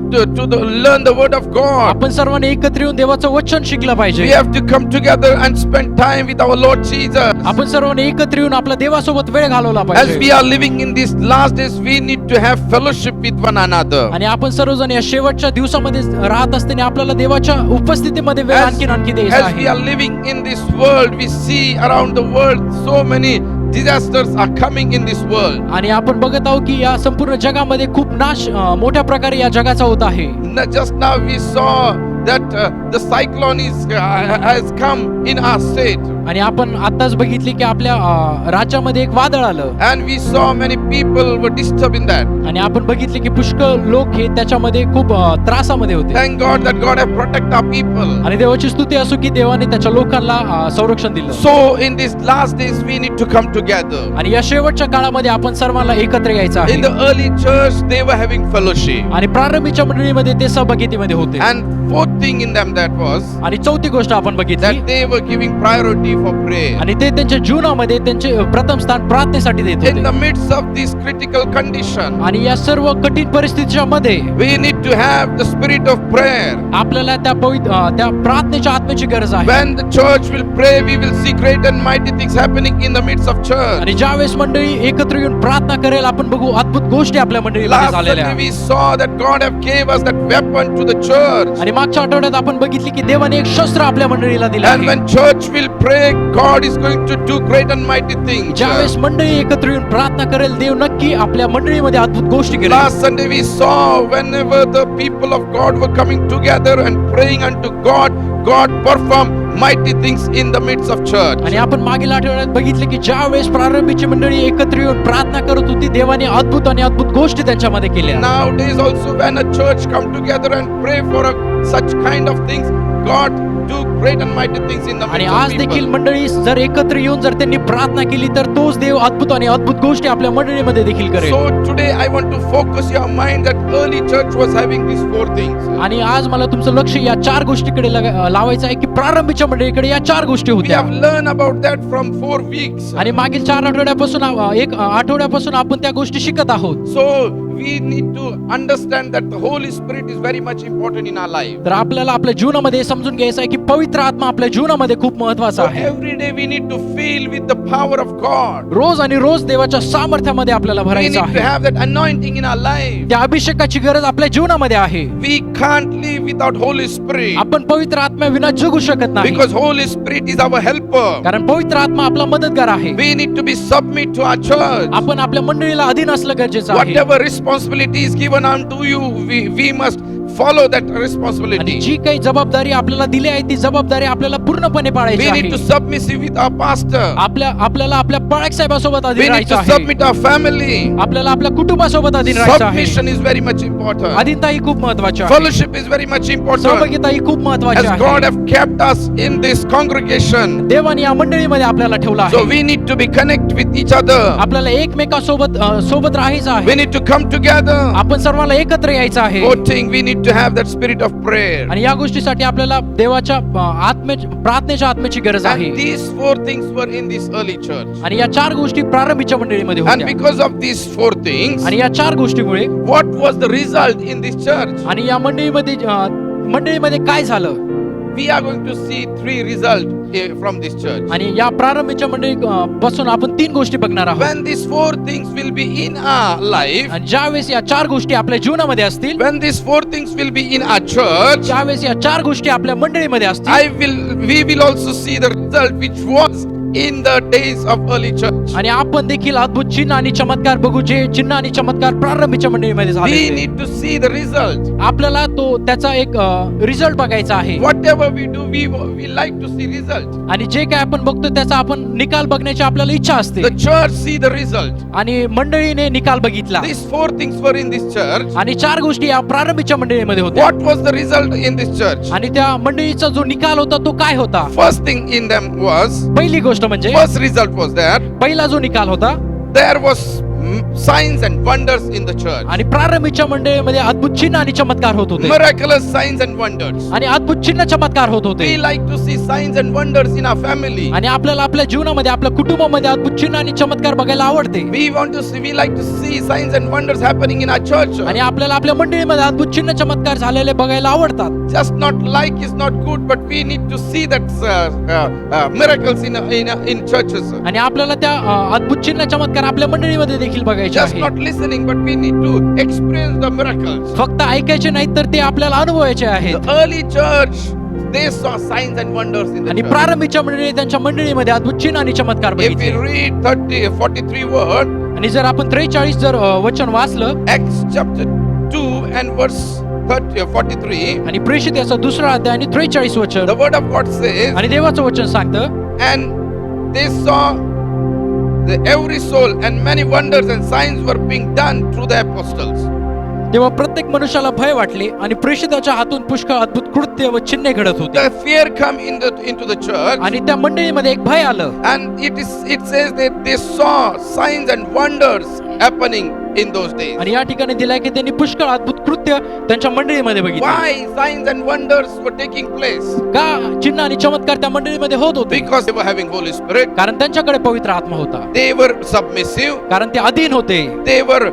learn the word of God. आपण सर्वांनी एकत्र येऊन देवाचं वचन शिकलं We पाहिजे. have to come together and spend time with our Lord Jesus. आपण सर्वांनी एकत्र येऊन आपल्या देवासोबत वेळ घालवला As we पाहिजे. are living in these last days, we need to have fellowship with one another. आणि आपण सर्वजण या शेवटच्या दिवसामध्ये राहत असताना आपल्याला देवाच्या उपस्थितीमध्ये वेळ आणखी द्यायचा As we आहे. are living in this world, we see around the world so many disasters are coming in this world. आणि आपण बघत आहोत की या संपूर्ण जगामध्ये खूप नाश मोठ्या प्रकारे या जगाचा होत आहे. Just now we saw that the cyclone has come in our state. आणि आपण आताच बघितले की आपल्या राज्यामध्ये एक वादळ आलं and we saw many people were disturbed in that. आणि आपण बघितले की पुष्कळ लोक हे त्याच्यामध्ये खूप त्रासामध्ये होते. Thank God that God have protect our people. आणि देवाची स्तुती असो की देवाने त्याच्या लोकांना संरक्षण दिलं. So in these last days we need to come together. आणि या शेवटच्या काळामध्ये आपण सर्वांना एकत्र यायचं आहे. In the early church they were having fellowship. आणि प्रारंभीच्या मंडळीमध्ये ते सहभागितीमध्ये होते. And fourth thing in them that was आणि चौथी गोष्ट आपण बघितली that they were giving priority for prayer. आणि ते त्यांच्या जीवनामध्ये त्यांचे प्रथम स्थान प्रार्थनेसाठी देत In the होते. midst of this critical condition, आणि या सर्व कठीण परिस्थितीच्या मध्ये we need to have the spirit of prayer. आपल्याला त्या प्रार्थनेच्या आत्म्याची गरज आहे. When the church will pray, we will see great and mighty things happening in the midst of church. आणि ज्यावेळेस मंडळी एकत्र येऊन प्रार्थना करेल आपण बघू अद्भुत गोष्टी आपल्या मंडळीमध्ये Last झालेल्या Sunday आहेत. we saw that God have gave us that weapon to the church. आणि मागच्या आठवड्यात आपण बघितली की देवाने एक शस्त्र आपल्या मंडळीला दिलं And आहे. when church will pray, God is going to do great and mighty things. ज्यावेळेस मंडळी एकत्र येऊन प्रार्थना करेल देव नक्की आपल्या मंडळीमध्ये अद्भुत गोष्टी करेल. Last Sunday we saw whenever the people of God were coming together and praying unto God, God performed mighty things in the midst of church. आणि आपण मागील आठवड्यात बघितले की ज्यावेळेस प्रारंभीची मंडळी एकत्र येऊन प्रार्थना करत होती देवाने अद्भुत आणि अद्भुत गोष्टी त्यांच्यामध्ये केल्या. Nowadays also when a church come together and pray for such kind of things, God do great and mighty things in the आणि midst आज of देखील people. मंडळी जर एकत्र येऊन जर त्यांनी प्रार्थना केली तर तोच देव अद्भुत आणि अद्भुत गोष्टी आपल्या मंडळीमध्ये देखील करेल. So today I want to focus your mind that early church was having these four things. आणि आज मला तुमचं लक्ष या चार गोष्टीकडे लावायचं आहे की प्रारंभीच्या मंडळीकडे या चार गोष्टी We होत्या. have learned about that from 4 weeks. आणि मागील 4 आठवड्यापासून एक आठवड्यापासून आपण त्या गोष्टी शिकत आहोत. So we need to understand that the Holy Spirit is very much important in our life. तर आपल्याला आपल्या जीवनामध्ये समजून घ्यायचं आहे की पवित्र आत्मा आपल्या जीवनामध्ये खूप महत्वाचा So आहे. every day we need to fill with the power of God. रोज आणि रोज देवाच्या सामर्थ्यामध्ये आपल्याला We भरायचं need to आहे. have that anointing in our life. त्या अभिषेकाची गरज आपल्या जीवनामध्ये आहे. We can't live without Holy Spirit आपण पवित्र आत्म्याविना जगू शकत नाही. because Holy Spirit is our helper. कारण पवित्र आत्मा आपला मदतगार आहे. We need to be submit to our church. आपण आपल्या मंडळीला अधीन असलं गरजेचं आहे. Whatever responsibility is given unto you, we must follow that आणि responsibility. जी काही जबाबदारी आपल्याला दिली आहे ती जबाबदारी आपल्याला पूर्णपणे पाळायची We need to आहे. submissive with our pastor. आपल्याला आपल्या पाळक साहेबासोबत We अधीन need राहायचं to आहे. submit our family. आपल्याला आपल्या कुटुंबासोबत अधीन राहायचं आहे. Submission is very much important. अधीनता ही खूप महत्वाची आहे. Fellowship is very much important. सहभागिता ही खूप महत्वाची As God आहे. have kept us in this congregation, देवाने या मंडळीमध्ये आपल्याला ठेवलं so आहे. we need to be connect with each other. आपल्याला एकमेकांसोबत सोबत राहायचं We आहे. need to come together. आपण सर्वांना एकत्र यायचं आहे. Fourth thing, we need to have that spirit of prayer. आणि या गोष्टीसाठी आपल्याला देवाच्या प्रार्थनेच्या आत्म्याची गरज आहे. And these four things were in this early church. आणि या चार गोष्टी प्रारंभीच्या मंडळीमध्ये And होत्या. because of these four things, आणि या चार गोष्टीमुळे what was the result in this church? आणि या मंडळीमध्ये काय झालं We are going to see 3 results from this church. आणि या प्रारंभीच्या मंडळी पासून आपण 3 गोष्टी बघणार आहोत. When these 4 things will be in our life, आणि ज्यावेळेस या 4 गोष्टी आपल्या जीवनामध्ये असतील when these 4 things will be in our church, ज्यावेळेस या 4 गोष्टी आपल्या मंडळीमध्ये असतील we will also see the result which was in the days of early church. आणि आपण देखील अद्भुत चिन्ह आणि चमत्कार बघू जे चिन्ह आणि चमत्कार प्रारंभीच्या मंडळीमध्ये We झाले. need to see the result. आपल्याला त्याचा एक रिझल्ट बघायचा आहे. Whatever we do, we like to see result. आणि जे काय आपण बघतो त्याचा आपण निकाल बघण्याची आपल्याला इच्छा असते. The church see the result. आणि मंडळीने निकाल बघितला. These 4 things were in this church. आणि 4 गोष्टी या प्रारंभीच्या मंडळीमध्ये होत्या. What was the result in this church? आणि त्या मंडळीचा जो निकाल होता तो काय होता? First thing in them was, पहिली गोष्ट म्हणजे first result was there. पहिला जो निकाल होता There was signs and wonders in the church. आणि प्रारंभीच्या मंडळीमध्ये अद्भुत चिन्ह आणि चमत्कार होत होते. Miraculous signs and wonders. आणि अद्भुत चिन्ह चमत्कार होत होते. We like to see signs and wonders in our family. आणि आपल्याला आपल्या जीवनामध्ये आपल्या कुटुंबामध्ये अद्भुत चिन्ह आणि चमत्कार बघायला आवडते. We like to see signs and wonders happening in our church. आणि आपल्याला आपल्या मंडळीमध्ये अद्भुत चिन्ह चमत्कार झालेले बघायला आवडतात. Just not like is not good, but we need to see that miracles in churches. आणि आपल्याला त्या अद्भुत चिन्ह चमत्कार आपल्या मंडळीमध्ये देखील बघायचे Just आहे. not listening, but we need to experience the miracles. फक्त ऐकायचे नाहीत तर ते आपल्याला अनुभवायचे आहेत. The early church, they saw signs and wonders in the आणि church. प्रारंभीच्या मंडळी त्यांच्या मंडळीमध्ये अद्भुत चिन्ह आणि चमत्कार If we बघितले. read 43 word, आणि जर आपण 43 जर वचन वाचलं Acts chapter 2 and verse 43, आणि प्रेषित याचा 2रा अध्याय आणि 43 वचन the word of God says, आणि देवाचं वचन सांगतं and they saw every soul, and many wonders and signs were being done through the apostles. तेव्हा प्रत्येक मनुष्याला भय वाटले आणि प्रेषिताच्या हातून पुष्कळ अद्भुत कृत्य व चिन्हे घडत होते The fear come into the church, आणि त्या मंडळीमध्ये एक भय आलं and it says that they saw signs and wonders happening in those days. आणि या ठिकाणी दिलाय की त्यांनी पुष्कळ अद्भुत कृत्य त्यांच्या मंडळीमध्ये बघितले. Why signs and wonders were taking place? का चिन्ह आणि चमत्कार त्या मंडळीमध्ये होत होते? Because they were having Holy Spirit. कारण त्यांच्याकडे पवित्र आत्मा होता. They were submissive. कारण ते अधीन होते. They were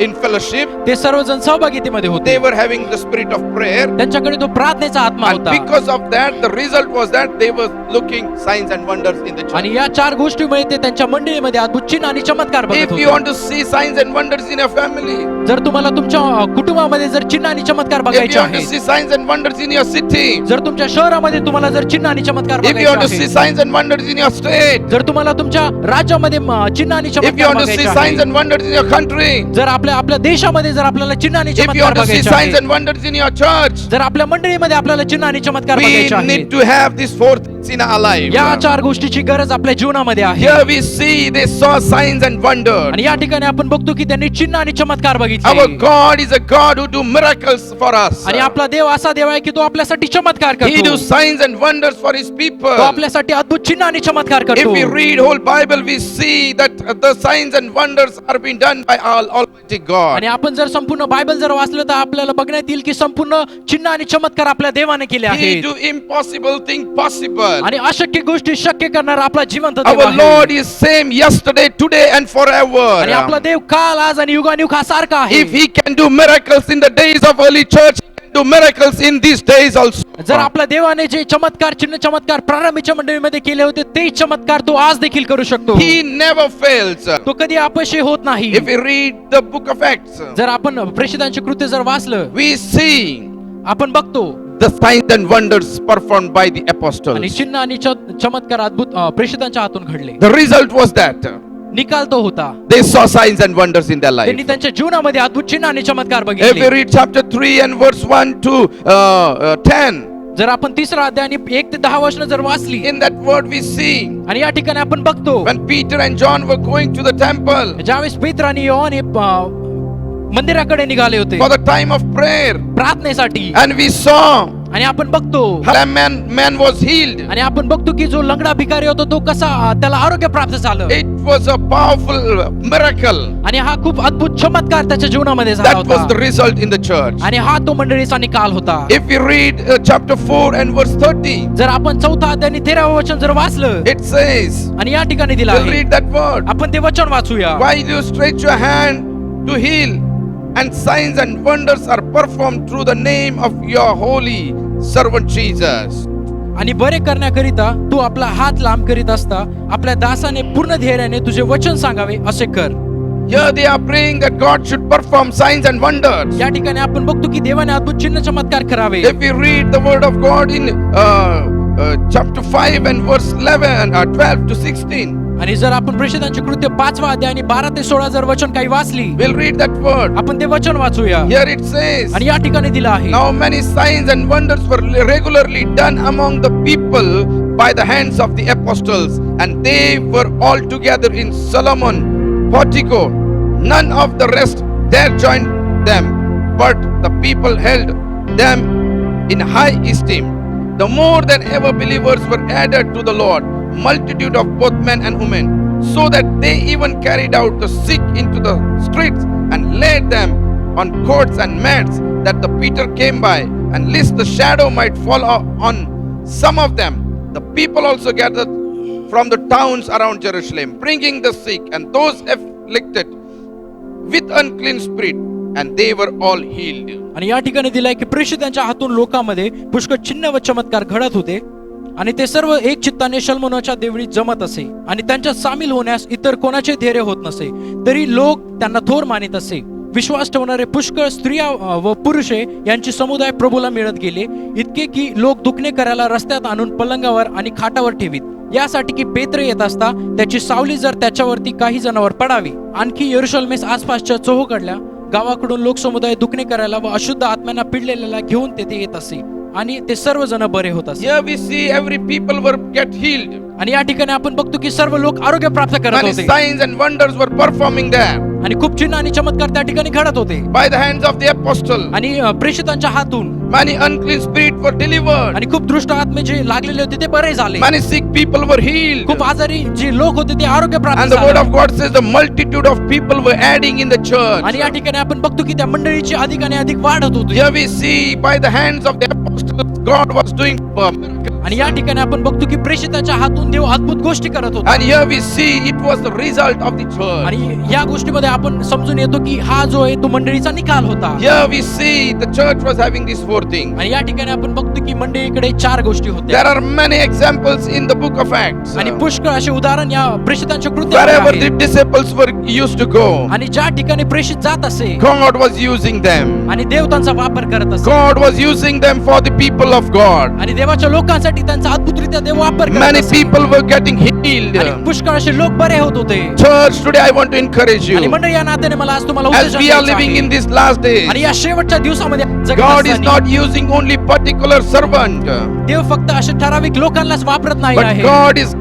in fellowship. ते सर्वजण सहभागितेमध्ये होते. They were having the spirit of prayer. त्यांच्याकडे तो प्रार्थनेचा आत्मा And होता. because of that, the result was that they were looking signs and wonders in the church. आणि या चार गोष्टीमुळे ते त्यांच्या मंडळीमध्ये अद्भुत चिन्ह आणि चमत्कार बघत If you होते. want to see signs and wonders in your family, जर तुम्हाला तुमच्या कुटुंबामध्ये जर चिन्ह आणि चमत्कार if बघायचे you want to आहेत, see signs and wonders in your city, जर तुमच्या शहरामध्ये तुम्हाला जर चिन्ह आणि चमत्कार if you बघायचे want to see आहेत, signs and wonders in your state, जर तुम्हाला तुमच्या राज्यामध्ये चिन्ह आणि if you चमत्कार want to see बघायचे signs आहेत, and wonders in your country, जर आपल्या देशामध्ये जर आपल्याला चिन्ह आणि if you चमत्कार want to see बघायचे signs आहेत, and wonders in your church, जर आपल्या मंडळीमध्ये आपल्याला चिन्ह आणि चमत्कार we बघायचे need आहेत, to have these four things in our life. या चार गोष्टीची गरज आपल्या जीवनामध्ये आहे. Here we see they saw signs and wonders. आणि या ठिकाणी आपण बघतो की त्यांनी चिन्ह आणि चमत्कार Our बघितले. God is a God who do miracles for us. आणि आपला देव असा देव आहे की तो आपल्यासाठी चमत्कार He करतो. do signs and wonders for His people. तो आपल्यासाठी अद्भुत चिन्ह आणि चमत्कार If करतो. we read whole Bible, we see that the signs and wonders are being done by Almighty God. आणि आपण जर संपूर्ण बायबल जर वाचलं तर आपल्याला बघण्यात येईल की संपूर्ण चिन्ह आणि चमत्कार आपल्या देवाने केले He आहेत. do impossible thing possible. आणि अशक्य गोष्टी शक्य करणारा आपला जिवंत देव Our आहे. Lord is same yesterday, today, and आणि आपला forever. देव काल आज आणि युगानुयुग हा सारखा आहे. If He can do miracles in the days of early church, He can do miracles in these days also. जर आपल्या देवाने जे चमत्कार चिन्ह चमत्कार प्रारंभीच्या मंडळीमध्ये केले होते ते चमत्कार तो आज देखील करू शकतो. He never fails. तो कधी अपयशी होत नाही. If we read the book of Acts, जर आपण प्रेषितांचे कृत्य जर वाचलं, we see आपण बघतो the signs and wonders performed by the आणि apostles. चिन्ह आणि चमत्कार अद्भुत प्रेषितांच्या हातून घडले. The result was that निकाल तो होता they saw signs and wonders in their life. त्यांनी त्यांच्या जीवनामध्ये अद्भुत चिन्ह आणि चमत्कार If we बघितले. read chapter 3 and verse 1 to 10, जर आपण तिसरा अध्याय आणि 1 ते 10 वचनं जर वाचली in that word we see आणि या ठिकाणी आपण बघतो when Peter and John were going to the temple ज्यावेळेस पेत्र आणि योहान हे मंदिराकडे निघाले होते for the time of prayer, प्रार्थनेसाठी, and we saw आणि आपण बघतो how a man was healed. आणि आपण बघतो की जो लंगडा भिकारी होता तो कसा त्याला आरोग्य प्राप्त झालं. It was a powerful miracle. आणि हा खूप अद्भुत चमत्कार त्याच्या जीवनामध्ये झाला That was the होता. result in the church. आणि हा तो मंडळीचा निकाल होता. If we read chapter 4 and verse 30, जर आपण 4 अध्याय आणि 13 वचन जर वाचलं it says, आणि या ठिकाणी दिलं we'll आहे, read that word. आपण ते वचन वाचूया. Why do you stretch your hand to heal, and signs and wonders are performed through the name of your holy servant Jesus. आणि बरे करण्याकरिता तू आपला हात लांब करीत असता आपल्या दासाने पूर्ण धैर्याने तुझे वचन सांगावे असे कर. Here they are praying that God should perform signs and wonders. या ठिकाणी आपण बघतो की देवाने अद्भुत चिन्ह चमत्कार करावे. If we read the word of God in chapter 5 and verse 11 12 to 16, आणि जर आपण प्रेषितांचे कृत्य 5वा अध्याय आणि 12 ते 16 जर वचन काही वाचली, we'll read that word. आपण ते वचन वाचूया. Here it says, आणि या ठिकाणी दिलं आहे, now many signs and wonders were regularly done among the people by the hands of the apostles, and they were all together in Solomon portico. None of the rest dare join them, but the people held them in high esteem. The more than ever believers were added to the Lord, multitude of both men and women, so that they even carried out the sick into the streets and laid them on coats and mats, that the Peter came by, and lest the shadow might fall on some of them. The people also gathered from the towns around Jerusalem, bringing the sick and those afflicted with unclean spirit, and they were all healed. आणि या ठिकाणी दिलाय की प्रेषितांच्या हातून लोकांमध्ये पुष्कळ चिन्ह व चमत्कार घडत होते आणि ते सर्व एक चित्ताने शल्मोनाच्या देवळीत जमत असे आणि त्यांच्यात सामील होण्यास इतर कोणाचे धैर्य होत नसे, तरी लोक त्यांना थोर मानित असे. विश्वास ठेवणारे पुष्कळ स्त्रिया व पुरुषे यांची समुदाय प्रभूला मिळत गेले, इतके की लोक दुखणे करायला रस्त्यात आणून पलंगावर आणि खाटावर ठेवीत, यासाठी की पेत्र येत असता त्याची सावली जर त्याच्यावरती काही जणांवर पडावी. आणखी यरुशलेमेस आसपासच्या चोहोकडल्या गावाकडून लोकसमुदाय दुखणे करायला व अशुद्ध आत्म्यांना पिडलेल्याला घेऊन तेथे येत असे. आणि ते सर्वजण बरे होत असे. Here we see every people were get healed. आणि या ठिकाणी आपण बघतो की सर्व लोक आरोग्य प्राप्त करत Many होते signs and wonders were performing there आणि खूप चिन्ह आणि चमत्कार त्या ठिकाणी घडत होते by the hands of the apostle. आणि प्रेषितांच्या हातून Many unclean spirits were delivered. आणि खूप दृष्ट आत्मे जे लागलेले होते ते बरे झाले. Many sick people were healed. खूप आजारी जे लोक होते ते आरोग्य And प्राप्त the word झाले. of God says the multitude of people were adding in the church. आणि या ठिकाणी आपण बघतो की त्या मंडळीची अधिक आणि अधिक वाढत होती. Here we see by the hands of the apostles God was doing miracles. आणि या ठिकाणी आपण बघतो की प्रेषिताच्या हातून देव अद्भुत गोष्टी करत होता. And here we see it was the result of the church. आणि या गोष्टीमध्ये आपण समजून येतो की हा जो आहे तो मंडळीचा निकाल होता. Here we see the church was having these four things. आणि या ठिकाणी आपण बघतो की मंडळीकडे 4 गोष्टी होत्या. There are many examples in the book of Acts. आणि पुष्कळ असे उदाहरण या प्रेषितांच्या कृत्यामध्ये Wherever आहे. the disciples were used to go, आणि ज्या ठिकाणी प्रेषित जात असे God was using them. आणि देव त्यांचा वापर करत असे God was using them for the people of God. आणि देवाच्या लोकांसाठी त्यांचा अद्भुतरित्या देव वापर करत Many असे. people were getting healed. आणि पुष्कळ असे लोक बरे होत होते. Church, today I want to encourage आणि you. मंडळी या नात्याने मला आज तुम्हाला As उपदेश we are द्यायचा living आहे. in these last days, आणि या शेवटच्या दिवसामध्ये जगत God is असताना not using only particular servant, देव फक्त अशा ठराविक लोकांनाच वापरत नाही but आहे God is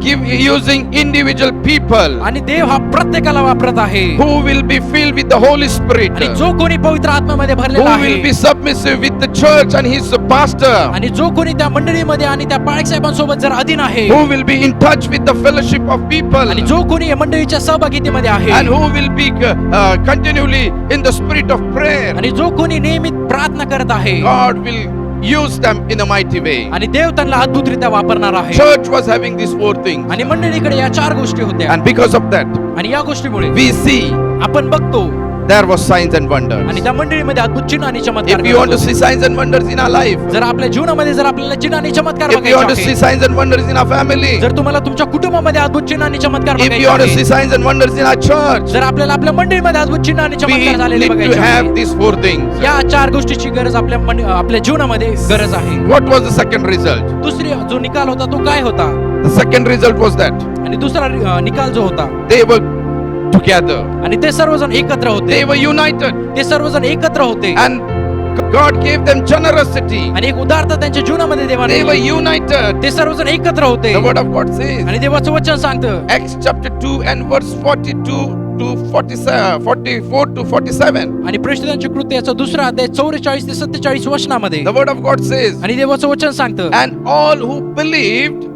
using individual people आणि देव हा प्रत्येकाला वापरत आहे who will be filled with the Holy Spirit, आणि जो कोणी पवित्र आत्म्यामध्ये who भरलेला will be आहे submissive with the church and his pastor, आणि जो कोणी त्या मंडळीमध्ये आणि त्या पाळक साहेबांसोबत जर अधीन आहे who will be in touch with the fellowship of people, आणि जो कोणी या मंडळीच्या सहभागितेमध्ये आहे and who will be continually in the spirit of prayer, आणि जो कोणी नियमित प्रार्थना करत आहे God will use them in a mighty way. आणि देव त्यांना अद्भुतरित्या वापरणार आहे. Church was having these four things, आणि मंडळीकडे या 4 गोष्टी होत्या and because of that, आणि या गोष्टीमुळे we see आपण बघतो there was signs and wonders. आणि त्या मंडळीमध्ये अद्भुत चिन्ह आणि चमत्कार If you want to घडत see होते. signs and wonders in our life, जर आपल्या जीवनामध्ये जर आपल्याला चिन्ह आणि चमत्कार if you want to बघायचे see आहे, signs and wonders in our family, जर तुम्हाला तुमच्या कुटुंबामध्ये अद्भुत चिन्ह आणि चमत्कार if you बघायचे want to see आहे, signs and wonders in our church, जर आपल्याला आपल्या मंडळीमध्ये अद्भुत चिन्ह आणि we चमत्कार झालेले need to बघायचे have आहे, these four things. या 4 गोष्टीची गरज आपल्या जीवनामध्ये गरज आहे. What was the second result? दुसरी जो निकाल होता तो काय होता? The second result was that आणि दुसरा निकाल जो होता they were together, आणि ते सर्वजण एकत्र होते. they were united, ते सर्वजण एकत्र होते and God gave them generosity. आणि एक उदारता त्यांच्या जीवनामध्ये देवाने They were दिली. united. ते सर्वजण एकत्र होते The word of God says, आणि देवाचं वचन सांगतं Acts chapter 2 and verse 42 to 47, 44 to 47. आणि प्रेषितांची कृत्य याचा दुसरा अध्याय 44 ते 47 वचनामध्ये The word of God says, आणि देवाचं वचन सांगतं and all who believed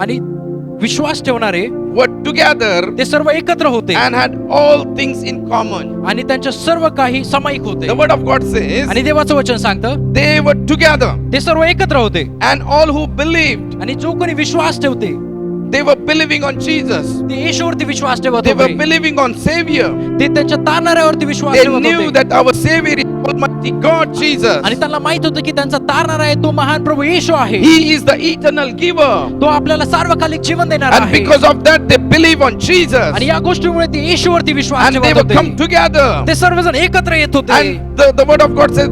आणि विश्वास ठेवणारे were together ते सर्व एकत्र होते and had all things in common. आणि त्यांच्या सर्व काही सामायिक होते. The word of God says, आणि देवाचं वचन सांगतं they were together ते सर्व एकत्र होते and all who believed, आणि जो कोणी विश्वास ठेवते they were believing on Jesus. ते येशूवरती विश्वास ठेवत They were होते. believing on Savior. ते त्यांच्या तारणाऱ्यावरती विश्वास They ठेवत knew होते that our Savior is Almighty God Jesus. आणि त्यांना माहित होतं की त्यांचा तारणारा आहे तो महान प्रभू येशू आहे. He is the eternal giver. तो आपल्याला सार्वकालिक जीवन देणार And आहे. because of that, they believe on Jesus. आणि या गोष्टीमुळे ते येशूवरती विश्वास And they ठेवत would come होते. together. ते सर्वजण एकत्र येत होते And the word of God says,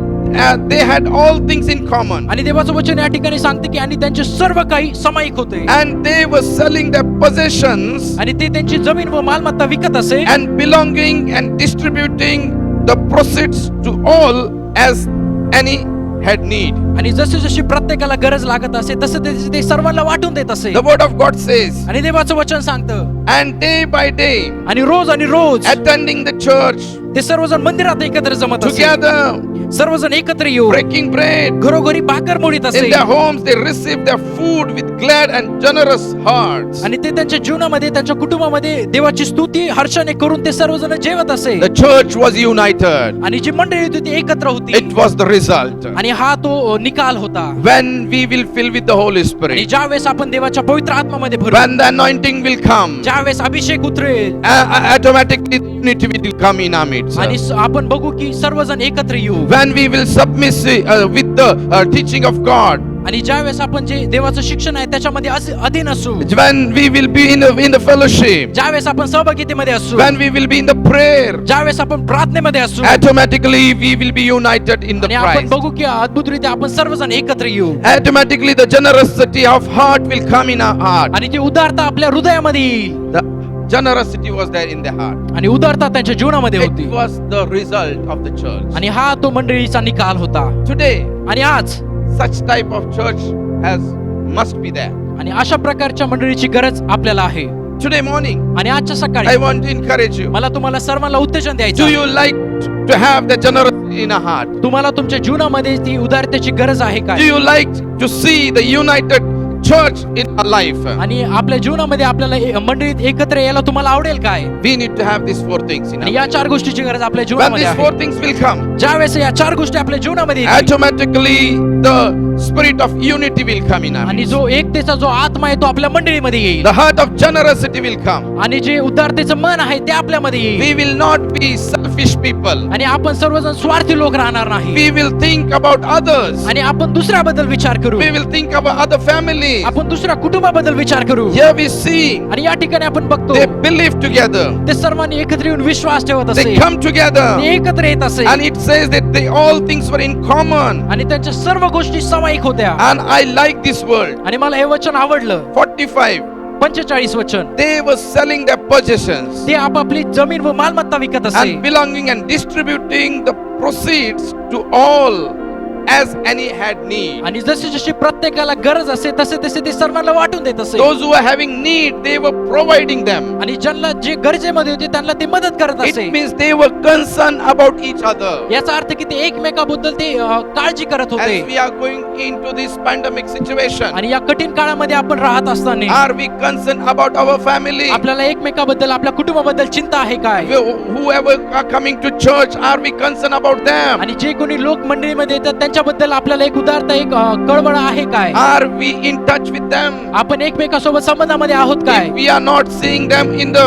they had all things in common. आणि देवाचं वचन या ठिकाणी सांगते की आणि त्यांचे सर्व काही सामायिक होते And they were selling their possessions आणि ते त्यांची जमीन व मालमत्ता विकत असे and belonging and distributing the proceeds to all as any had need. आणि जशी जशी प्रत्येकाला गरज लागत असे तसं ते सर्वांना वाटून देत असे. The word of God says, आणि देवाचं वचन सांगतं and day by day, आणि रोज attending the church ते सर्वजण मंदिरात एकत्र जमत असे. together, सर्वजण एकत्र येऊ breaking bread. घरोघरी भाकर मोडीत असे In their homes, they received their food with glad and generous hearts. आणि ते त्यांच्या जीवनामध्ये त्यांच्या कुटुंबामध्ये देवाची स्तुती हर्षाने करून ते सर्वजण जेवत असे. The church was united. आणि जी मंडळी होती ती एकत्र होती It was the result. आणि हा तो निकाल होता. When we will fill with the Holy आणि Spirit, ज्या वेळेस आपण देवाच्या पवित्र आत्म्यामध्ये भरू, when the anointing will come, ज्या वेळेस अभिषेक उतरेल automatically unity will come in our midst. आणि आपण बघू की सर्वजण एकत्र येऊ When we will submit with the teaching of God, आणि ज्या वेळेस आपण जे देवाचं शिक्षण आहे त्याच्यामध्ये अधीन असू, when we will be in the fellowship, ज्या वेळेस आपण सहभागितेमध्ये असू, when we will be in the prayer, ज्या वेळेस आपण प्रार्थनेमध्ये असू automatically we will be united in the आणि आपण Christ. बघू की अद्भुतरित्या आपण सर्वजण एकत्र येऊ Automatically the generosity of heart will come in our heart. आणि ती उदारता आपल्या हृदयामध्ये येईल The generosity was there in their heart. आणि उदारता त्यांच्या जीवनामध्ये It होती was the result of the church. आणि हा तो मंडळीचा निकाल होता. Today, आणि आज such type of church must be there. आणि अशा प्रकारच्या मंडळीची गरज आपल्याला आहे. Today morning, आणि आजच्या I सकाळी want to encourage you. मला तुम्हाला सर्वांना उत्तेजन द्यायचं Do आहे. you like to have the generosity in a heart? तुम्हाला तुमच्या जीवनामध्ये ती उदारतेची गरज आहे Do काय? you like to see the united church in our life? आणि आपल्या जीवनामध्ये आपल्याला मंडळीत एकत्र यायला तुम्हाला आवडेल काय? We need to have these 4 things in our आणि या life. 4 गोष्टीची गरज आपल्या When जीवनामध्ये these 4 आहे. things will come, ज्या वेळेस या 4 गोष्टी आपल्या जीवनामध्ये येतील, automatically the spirit of unity will come in our आणि midst. जो एकतेचा जो आत्मा आहे तो आपल्या मंडळीमध्ये येईल, The heart of generosity will come. आणि जे उदारतेचं मन आहे ते आपल्यामध्ये येईल, We will not be selfish people. आणि आपण सर्वजण स्वार्थी लोक राहणार नाही, We will think about others. आणि आपण दुसऱ्याबद्दल विचार करू, We will think about other families. आपण दुसऱ्या कुटुंबाबद्दल विचार करू. Here we see आणि या ठिकाणी आपण बघतो they believe together. ते सर्वांनी एकत्र येऊन विश्वास ठेवत They असे, come together. ते एकत्र येत असे, And it says that they all things were in common. आणि त्यांच्या सर्व गोष्टी सामायिक होत्या. And I like this word. आणि मला हे वचन आवडलं. 45. 45 वचन, They were selling their possessions ते आपापली जमीन व मालमत्ता विकत असे, and belonging and distributing the proceeds to all as any had need. आणि जशी जशी प्रत्येकाला गरज असे तसे तसे ते सर्वांना वाटून देत असे, Those who were having need, they were providing them. आणि ज्यांना जे गरजेमध्ये होते त्यांना ते मदत करत It असे. means they were concerned about each other. याचा अर्थ की ते एकमेकाबद्दल ते काळजी करत As होते. we are going into this pandemic situation, आणि या कठीण काळामध्ये आपण राहत असताना are we concerned about our family? आपल्याला एकमेकाबद्दल आपल्या कुटुंबाबद्दल चिंता आहे काय? Whoever are coming to church, are we concerned about them? आणि जे कोणी लोक मंडळीमध्ये येतात त्यांच्याबद्दल आपल्याला एक उदारता, एक कळवळ आहे काय? Are we in touch with them? आपण एकमेकासोबत संबंधामध्ये आहोत काय? If we are not seeing them in the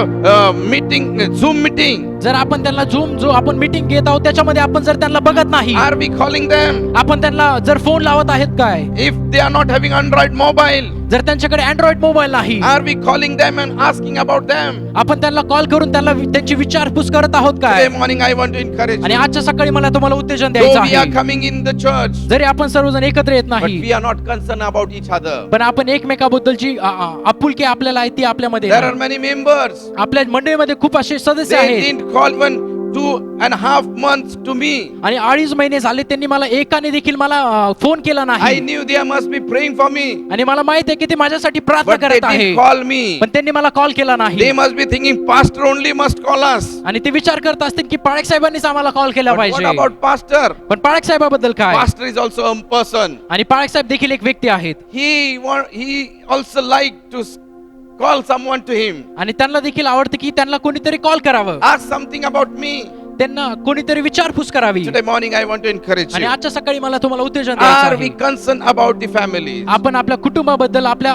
meeting, Zoom meeting, जर आपण त्यांना जो आपण मीटिंग घेत आहोत त्याच्यामध्ये आपण जर त्यांना बघत नाही, are we calling them? आपण त्यांना जर फोन लावत आहेत काय? If they are not having Android mobile, जर त्यांच्याकडे अँड्रॉइड मोबाईल नाही, are we calling them and asking about them? आपण त्यांना कॉल करून त्यांना त्यांची विचारपूस करत आहोत Today काय? morning I want to encourage आणि you. आजच्या सकाळी मला तुम्हाला उत्तेजन Though द्यायचं we are आहे. coming in the church, जरी आपण सर्वजण एकत्र येत but नाही, we are not concerned about each other. पण आपण एकमेकाबद्दलची आपुलकी आपल्याला आहे ती आपल्यामध्ये There आहे. are many members. आपल्या मंडळीमध्ये खूप असे सदस्य They आहेत, didn't call even 2.5 months to me. आणि 2.5 महिने झाले त्यांनी मला एकाने देखील मला फोन केला I नाही, knew they must be praying for me, आणि मला माहित आहे की ते माझ्यासाठी प्रार्थना but they करत आहे, didn't call me. पण त्यांनी मला कॉल केला नाही. They must be thinking pastor only must call us. आणि ते विचार करत असतील की पाळक साहेबांनीच आम्हाला कॉल केला But what पाहिजे. about pastor? पण पाळक साहेबाबद्दल काय? Pastor is also a person. आणि पाळक साहेब देखील एक व्यक्ती आहेत, He also like to call someone to him. आणि त्यांना देखील आवडतं की त्यांना कोणीतरी कॉल करावं, Ask something about me. त्यांना कोणीतरी विचारपूस करावी. Today morning I want to encourage आणि you. आजच्या सकाळी मला तुम्हाला उत्तेजन द्यायचं Are we आहे. concerned about the families? आपण आपल्या कुटुंबाबद्दल, आपल्या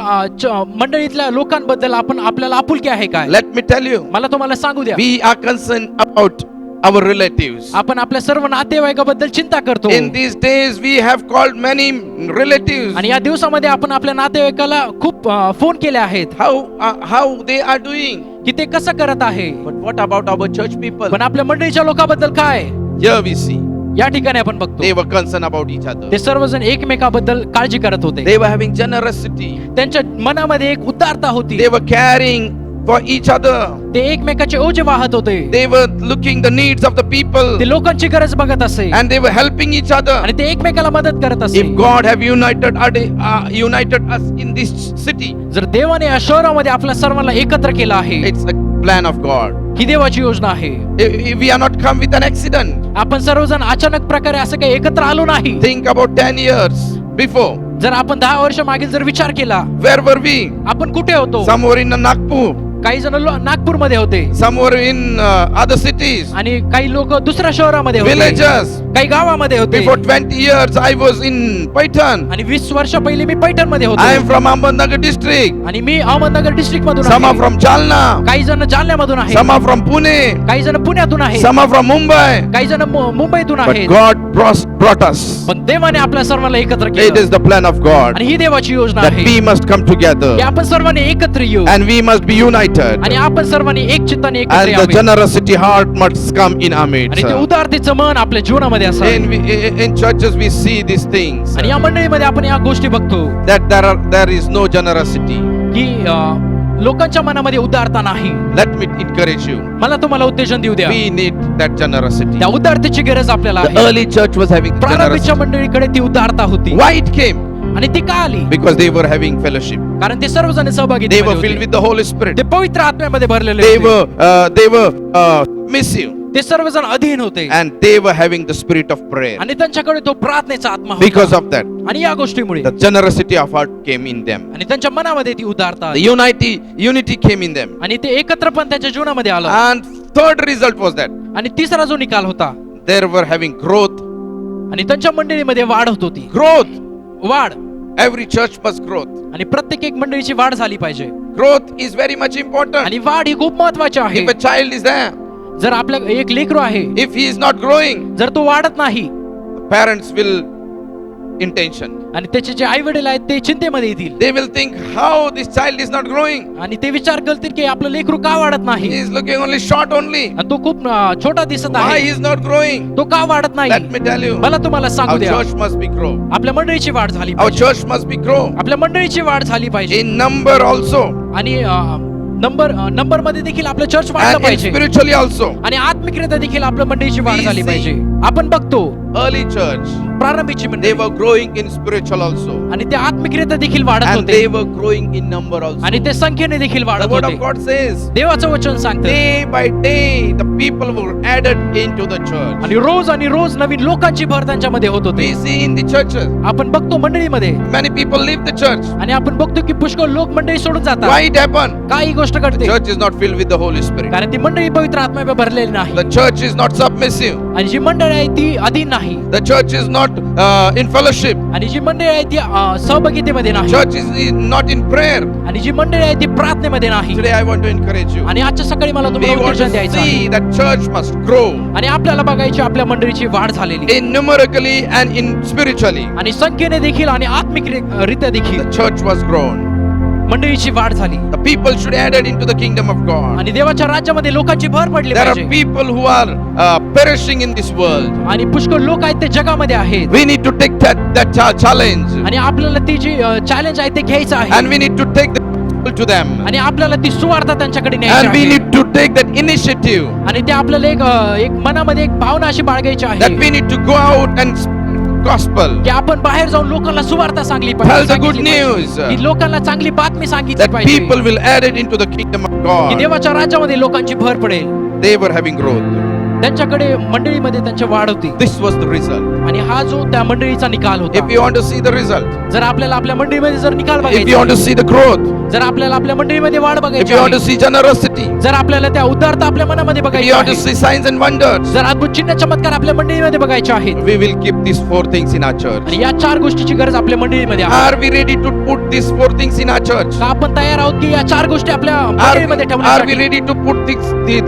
मंडळीतल्या लोकांबद्दल आपण आपल्याला आपुलकी आहे काय? Let me tell you, मला तुम्हाला सांगू द्या, we are concerned about our relatives. आपण आपल्या सर्व नातेवाईकाबद्दल चिंता करतो. In these days we have called many relatives. आणि या दिवसामध्ये आपण आपल्या नातेवाईकाला खूप फोन केले आहेत How they are doing. की ते कसं करत आहे. But what about our church people? पण आपल्या मंडळीच्या लोकांबद्दल काय? Here we see या ठिकाणी आपण बघतो they were concerned about each other. ते सर्वजण एकमेकाबद्दल काळजी करत होते. They were having generosity. त्यांच्या मनामध्ये एक उदारता होती. They were caring for each other. ते एकमेकाचे ओझे वाहत होते. They were looking the needs of the people ते लोकांची गरज बघत असे, and they were helping each other. आणि ते एकमेकाला मदत करत असे. If God have united us in this city, जर देवाने या शहरामध्ये आपल्या सर्वांना एकत्र केलं आहे, it's a plan of God. ही देवाची योजना आहे. If we are not come with an accident, आपण सर्वजण अचानक प्रकारे असं काही एकत्र आलो नाही. think about 10 years before. जर आपण 10 वर्ष मागील जर विचार केला, Where were we? आपण कुठे होतो? Somewhere in Nagpur, काही जण नागपूरमध्ये होते, somewhere in other cities, आणि काही लोक दुसऱ्या शहरामध्ये होते, villages. काही गावामध्ये होते. Before 20 years, I was in Paitan. आणि 20 वर्ष पहिले मी पैठण मध्ये I am होतो, from Ahmednagar district. आणि मी अहमदनगर डिस्ट्रिक्ट मधून Some are आहे. from Jalna. काही जण जालन्यामधून आहे, Some are from Pune. काही जण पुण्यातून आहे, Some are from Mumbai. काही जण मुंबईतून But आहेत. God brought us. पण देवाने आपल्या सर्वांना एकत्र It केलं, is the plan of God आणि ही देवाची योजना that आहे we must come together की आपण सर्वांनी एकत्र येऊ, and we must be united. आणि आपण सर्वांनी एक चित्ताने एकत्र And the यावे, generosity heart must come in our midst. आणि ते उदारतेचं मन आपल्या जीवनामध्ये असावे. In churches we see these things, आणि या मंडळीमध्ये आपण या गोष्टी बघतो that there is no generosity. की लोकांच्या मनामध्ये उदारता नाही. Let me encourage you. मला तुम्हाला उत्तेजन देऊ द्या. We need that generosity. त्या उदारतेची गरज आपल्याला The आहे. early church was having प्रारंभीच्या generosity. मंडळीकडे ती उदारता होती. Why it came? आणि ती का आली? Because they were having fellowship. कारण ते सर्वजण सहभागी They were होते. filled with the Holy Spirit. ते पवित्र आत्म्यामध्ये भरलेले They होते. were submissive, ते सर्वजण अधीन होते and they were having the spirit of prayer. आणि त्यांच्याकडे तो प्रार्थनेचा आत्मा Because होता. of that, आणि या गोष्टीमुळे the generosity of heart came in them. आणि त्यांच्या मनामध्ये ती उदारता The unity came in them. आणि ते एकत्र पण त्यांच्या जीवनामध्ये आलं. And third result was that आणि तिसरा जो निकाल होता, they were having growth. आणि त्यांच्या मंडळीमध्ये वाढ होत होती. Growth. वाढ. Every church must growth. आणि प्रत्येक एक मंडळीची वाढ झाली पाहिजे. Growth is very much important. आणि वाढ ही खूप महत्वाची आहे. If a child is there, जर आपल्या एक लेकरू आहे, if he is not growing, जर तो वाढत नाही, the parents will in tension. आणि त्याचे जे आई वडील आहेत ते चिंतेमध्ये येतील. They will think how this child is not growing. आणि ते विचार करतील की आपलं लेकरू का वाढत He नाही. is looking only short only. आणि तो खूप छोटा दिसत Why आहे. he is not growing? तो का वाढत नाही? Let me tell you, मला तुम्हाला सांगू our द्या, church must be grow. आपल्या मंडळीची वाढ झाली Our पाहिजे. church must be grow. आपल्या मंडळीची वाढ झाली पाहिजे. In number also, आणि नंबर मध्ये देखील आपलं चर्च वाढलं and in पाहिजे. spiritually also. आणि आत्मिकरित्या देखील आपल्या मंडळीची वाढ We झाली see पाहिजे. आपण बघतो Early church, प्रारंभीची they मंडळी were growing in spiritual also. आणि ते आत्मिकरित्या देखील वाढत And होते they were growing in number also. आणि ते संख्येने देखील The वाढत word होते. of God says, देवाचं वचन सांगतं day by day, the people were added into the church. आणि रोज नवीन लोकांची भर त्यांच्यामध्ये होत होते. We see in the churches, आपण बघतो मंडळीमध्ये many people leave the church. आणि आपण बघतो की पुष्कळ लोक मंडळी सोडून Why जातात. it happened? काही गोष्ट The घडते church is not filled with the Holy Spirit. कारण ती मंडळी पवित्र आत्म्याने भरलेली नाही. The church is not submissive. आणि जी मंडळी आहे ती अधीन नाही. The church is not in fellowship. आणि जी मंडळी आहे ती सहभागितेमध्ये नाही. Church is not in prayer. आणि जी मंडळी आहे ती प्रार्थनेमध्ये नाही. Today I want to encourage you. आणि आजच्या सकाळी मला We तुम्हाला want उत्तेजन to द्यायचं आहे. see that church must grow आणि आपल्याला बघायची आपल्या मंडळीची वाढ झालेली in numerically and in spiritually. आणि संख्येने देखील आणि आत्मिक रित्या देखील The church was grown. मंडळीची वाढ झाली. The people should added into the kingdom of God. आणि देवाच्या राज्यामध्ये लोकांची भर पडली There are पाहिजे. people who are perishing in this world. आणि पुष्कळ लोक आहेत ते जगामध्ये आहेत. We need to take that challenge, आणि आपल्याला ती जी चॅलेंज आहे ते घ्यायचं and आहे. we need to take the people to them, आणि आपल्याला ती सुवार्ता त्यांच्याकडे and न्यायची we आहे. need to take that initiative आणि ते आपल्याला एक मनामध्ये एक भावना अशी बाळगायची that आहे we need to go out and speak gospel, की आपण बाहेर जाऊन लोकांना सुवार्ता सांगली Tell the good सांगितली पाहिजे. news. की लोकांना चांगली बातमी सांगितली that पाहिजे people will add it into the kingdom of की God. देवाच्या राज्यामध्ये लोकांची भर पडेल. They were having growth. त्यांच्याकडे मंडळीमध्ये त्यांची वाढ होती. This was the result. आणि हा जो त्या मंडळीचा निकाल होता. If you want to see the result, जर आपल्याला आपल्या मंडळीमध्ये जर निकाल if you बघायचा want to आहे, see the growth, जर आपल्याला आपल्या मंडळीमध्ये वाढ if बघायची you want to आहे, see generosity, जर आपल्याला त्या उदारता आपल्या मनामध्ये if बघायची you want to आहे, see signs and wonders, जर अद्भुत चिन्ह चमत्कार आपल्या मंडळीमध्ये बघायचे आहेत, we will keep these 4 things in our church. आणि या 4 गोष्टीची गरज आपल्या मंडळीमध्ये आहे. Are we ready to put these 4 things in our church? का आपण तयार आहोत की या 4 गोष्टी आपल्या मंडळीमध्ये Are we ठेवण्यासाठी? ready to put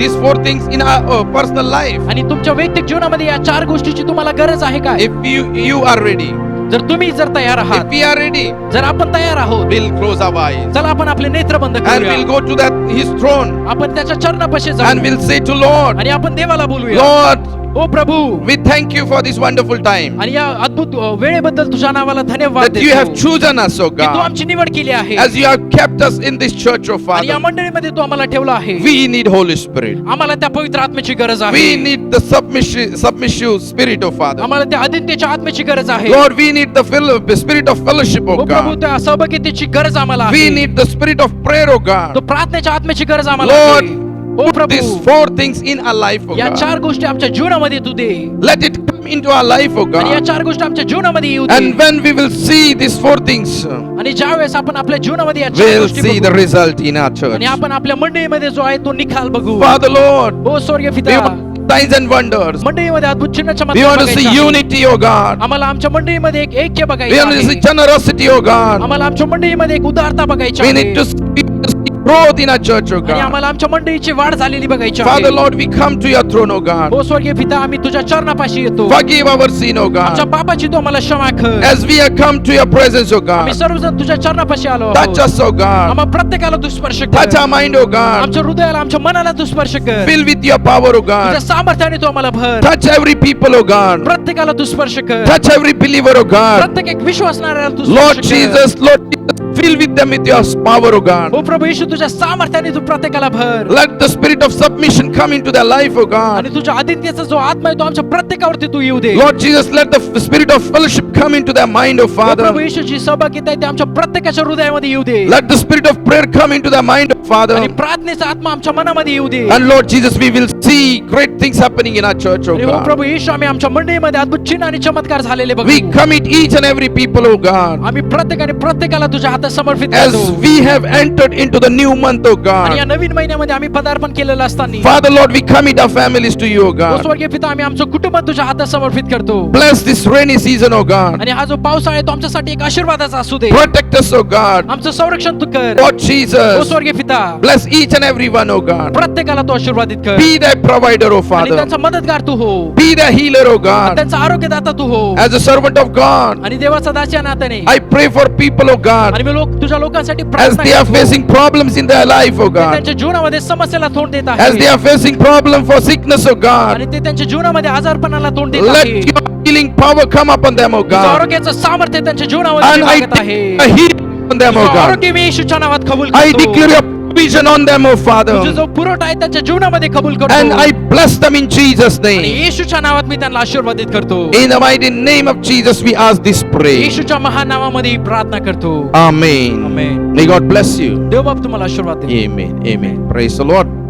these 4 things in our personal life? आणि तुमच्या वैयक्तिक जीवनामध्ये या 4 गोष्टीची तुम्हाला गरज आहे का? If you are ready, जर तुम्ही जर तयार if आहात, we are ready, जर आपण तयार आहोत, we'll close our eyes चला आपण आपले नेत्र बंद and करूया. we'll go to his throne आपण त्याच्या चरणापाशी and जाऊ we'll say to Lord, आणि आपण देवाला बोलूया, Lord, O Prabhu, we thank you for this wonderful time आणि या अद्भुत वेळेबद्दल तुझ्या नावाला धन्यवाद that you have देतो chosen us, oh की तू God, आमची निवड केली आहे as you have kept us in this church, oh आणि या Father. मंडळीमध्ये तू आम्हाला ठेवला आहे. We need Holy Spirit. आम्हाला त्या पवित्र आत्म्याची गरज We आहे. need the submissive spirit, oh Father. आम्हाला त्या आदित्यच्या आत्म्याची गरज आहे. Lord, we need the spirit of fellowship, O oh Prabhu, God. त्या सहभागितेची गरज आम्हाला We आहे. need the spirit of prayer, oh तो God. प्रार्थनेच्या आत्म्याची गरज आम्हाला Lord, आहे. ओ प्रभू, These 4 things in our life, oh या God. 4 गोष्टी आमच्या जीवनामध्ये तू दे Let it come into our life, oh आणि या God. 4 गोष्टी आमच्या जीवनामध्ये येऊ दे. And when we will see these 4 things, आणि ज्या वेळेस आपण आपल्या जीवनामध्ये या 4 we'll गोष्टी see the बघू result in our आणि church. आपण आपल्या मंडळीमध्ये जो आहे तो निकाल बघू. Father, Lord, ओ स्वर्गीय we पिता, want signs and wonders. मंडळीमध्ये अद्भुत चिन्ह We चमत्कार want to see बघायचे आहे. unity, oh God. आम्हाला आमच्या मंडळीमध्ये एक ऐक्य We बघायचं want to see आहे. generosity, oh God. आम्हाला आमच्या मंडळीमध्ये एक उदारता बघायची We आहे. need to see growth in our church, oh आणि God. आम्हाला आमच्या मंडळीची वाढ झालेली बघायची Father, आहे. Lord, we come to your throne, oh God. ओ स्वर्गीय पिता, आम्ही तुझ्या चरणापाशी येतो. Forgive our sin, oh आमच्या God. पापाची तू आम्हाला क्षमा कर. As we have come to your presence, oh आम्ही God. सर्वजण तुझ्या चरणापाशी आलो Touch आहोत. us, oh God. आम्हा प्रत्येकाला तू स्पर्श Touch कर. our mind, oh God. आमच्या हृदयाला, आमच्या मनाला तू स्पर्श कर. Fill with your power, oh तुझ्या God. सामर्थ्याने तू आम्हाला भर. Touch every people, oh God. प्रत्येकाला तू स्पर्श कर. Touch every believer, oh God. प्रत्येक एक विश्वासणाऱ्याला तू स्पर्श Lord कर. Jesus, Lord Jesus, Fill with them with your power, O God. ओ प्रभू येशू तुझ्या सामर्थ्याने तू प्रत्येकाला भर Let the spirit of submission come into their life, O God. आणि तुझ्या अधीनतेचा जो आत्मा आहे तो आमच्या प्रत्येकावरती तू येऊ दे Lord Jesus, let the spirit of fellowship come into their mind, O O Prabhu Father. येशूची सहभागिता आहे ते आमच्या प्रत्येकाच्या हृदयामध्ये येऊ दे Let the spirit of prayer come into their mind, O Father. आणि प्रार्थनेचा आत्मा आमच्या मनामध्ये येऊ दे And Lord Jesus, we will see great things happening in our church, O आणि हो God. प्रभू येशू आम्ही आमच्या मंडळीमध्ये अद्भुत चिन्ह आणि चमत्कार झालेले We बघू commit each and every people, O God. आम्ही प्रत्येकाला तुझ्या हातात समर्पित As करतो we have entered into the new month, O आणि या God. नवीन महिन्यामध्ये आम्ही पदार्पण केलेलं असताना Father, Lord, we commit our families to you, O O God. स्वर्गीय पिता आम्ही आमचं कुटुंब तुझ्या हातात समर्पित करतो Bless this rainy season, O God. आणि हा जो पावसाळा आहे तो आमच्यासाठी एक आशीर्वादाचा असू दे Protect us, O God. आमचं संरक्षण तू कर Lord ओ Jesus, स्वर्गीय पिता bless each and every one, O God. प्रत्येकाला तो आशीर्वादित कर Be their provider, O आणि Father. त्यांचा मदतगार तू हो Be their healer, O God. त्यांचा आरोग्यदाता तू हो As a servant of God, आणि देवाचा दास या नात्याने I pray for people, O God, आणि मी तुझ्या लोकांसाठी as प्रार्थना they are करतो. facing problems in their life, O ते God. त्यांच्या जीवनामध्ये समस्येला तोंड देत As they आहे are facing problem for sickness, O God. आणि ते त्यांच्या जीवनामध्ये आजारपणाला तोंड देत Let आहे your healing power come upon them, O तुझं God. आरोग्याचं सामर्थ्य त्यांच्या जीवनामध्ये And I लागत आहे declare healing upon them, O तुझं God. आरोग्य मी येशूच्या नावात कबूल I करतो declare your provision on them, O तुझा Father. जो पुरवठा आहे त्यांच्या जीवनामध्ये कबूल And I करतो bless them in Jesus' आणि name. येशूच्या नावात मी त्यांना आशीर्वादित करतो In the mighty name of Jesus, we ask this prayer. येशूच्या महान नावामध्ये ही प्रार्थना करतो Amen. Amen. May God bless you. देव बाप तुम्हाला आशीर्वाद दे Amen. Amen. Praise the Lord.